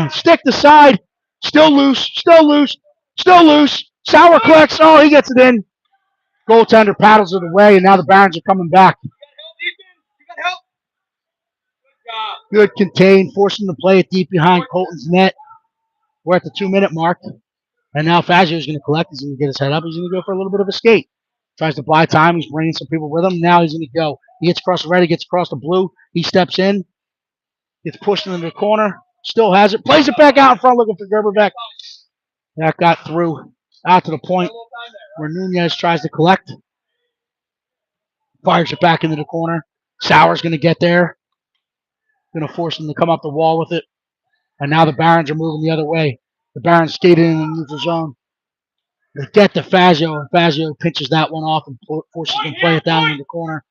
Stick to side. Still loose. Sauer collects. Oh, he gets it in. Goaltender paddles it away, and now the Barons are coming back. Good contain, forcing them to play it deep behind Colton's net. We're at the 2-minute mark. And now Fazio is going to collect. He's going to get his head up. He's going to go for a little bit of a skate. Tries to buy time. He's bringing some people with him. Now he's going to go. He gets across the red. He gets across the blue. He steps in. Gets pushed into the corner. Still has it. Plays it back out in front looking for Gerberbeck. That got through out to the point where Nunez tries to collect. Fires it back into the corner. Sauer's going to get there. Going to force him to come up the wall with it. And now the Barons are moving the other way. The Barons skated in the neutral zone. They get to Fazio, and Fazio pinches that one off and forces them to play it down in the corner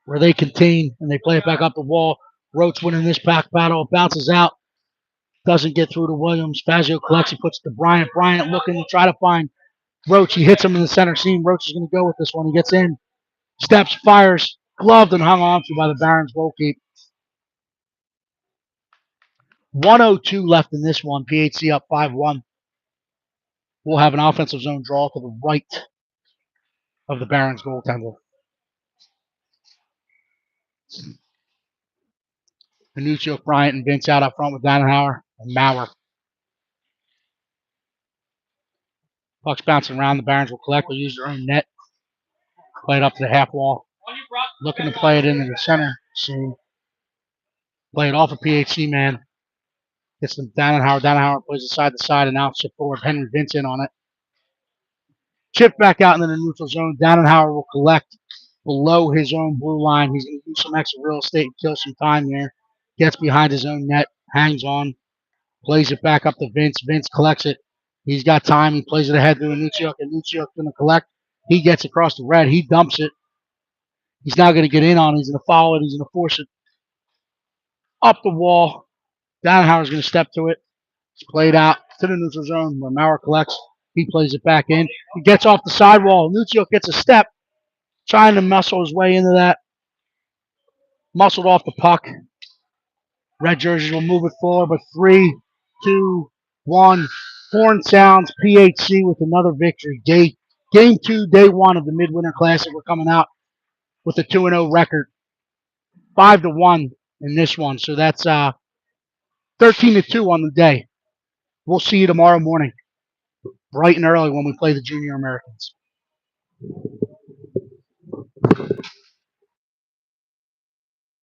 where they contain, and they play it back up the wall. Roach winning this pack battle. Bounces out. Doesn't get through to Williams. Fazio collects. He puts it to Bryant. Bryant looking to try to find Roach. He hits him in the center seam. Roach is going to go with this one. He gets in. Steps, fires. Gloved and hung on to by the Barons goalkeeper. 1:02 left in this one. PHC up 5-1. We'll have an offensive zone draw to the right of the Barons goaltender. Minuccio, Bryant, and Vince out up front with Dannenhauer and Maurer. Puck's bouncing around. The Barons will collect. They'll use their own net. Play it up to the half wall. Looking to play it into the center. So play it off a PHC man. Gets them Dannenhauer. Dannenhauer plays it side to side and out. Chip forward. Henry Vince in on it. Chip back out into the neutral zone. Dannenhauer will collect below his own blue line. He's going to use some extra real estate and kill some time there. Gets behind his own net. Hangs on. Plays it back up to Vince. Vince collects it. He's got time. He plays it ahead to Anucciuk. Anucciuk's going to collect. He gets across the red. He dumps it. He's now going to get in on it. He's going to follow it. He's going to force it up the wall. Dannenhauer's going to step to it. It's played out to the neutral zone where Maurer collects. He plays it back in. He gets off the sidewall. Anucciuk gets a step. Trying to muscle his way into that. Muscled off the puck. Red jerseys will move it forward, but 3, 2, 1. Horn sounds. PHC with another victory. Game 2, day 1 of the Midwinter Classic. We're coming out with a 2-0 record. 5-1 in this one. So that's 13-2 on the day. We'll see you tomorrow morning, bright and early when we play the Junior Americans.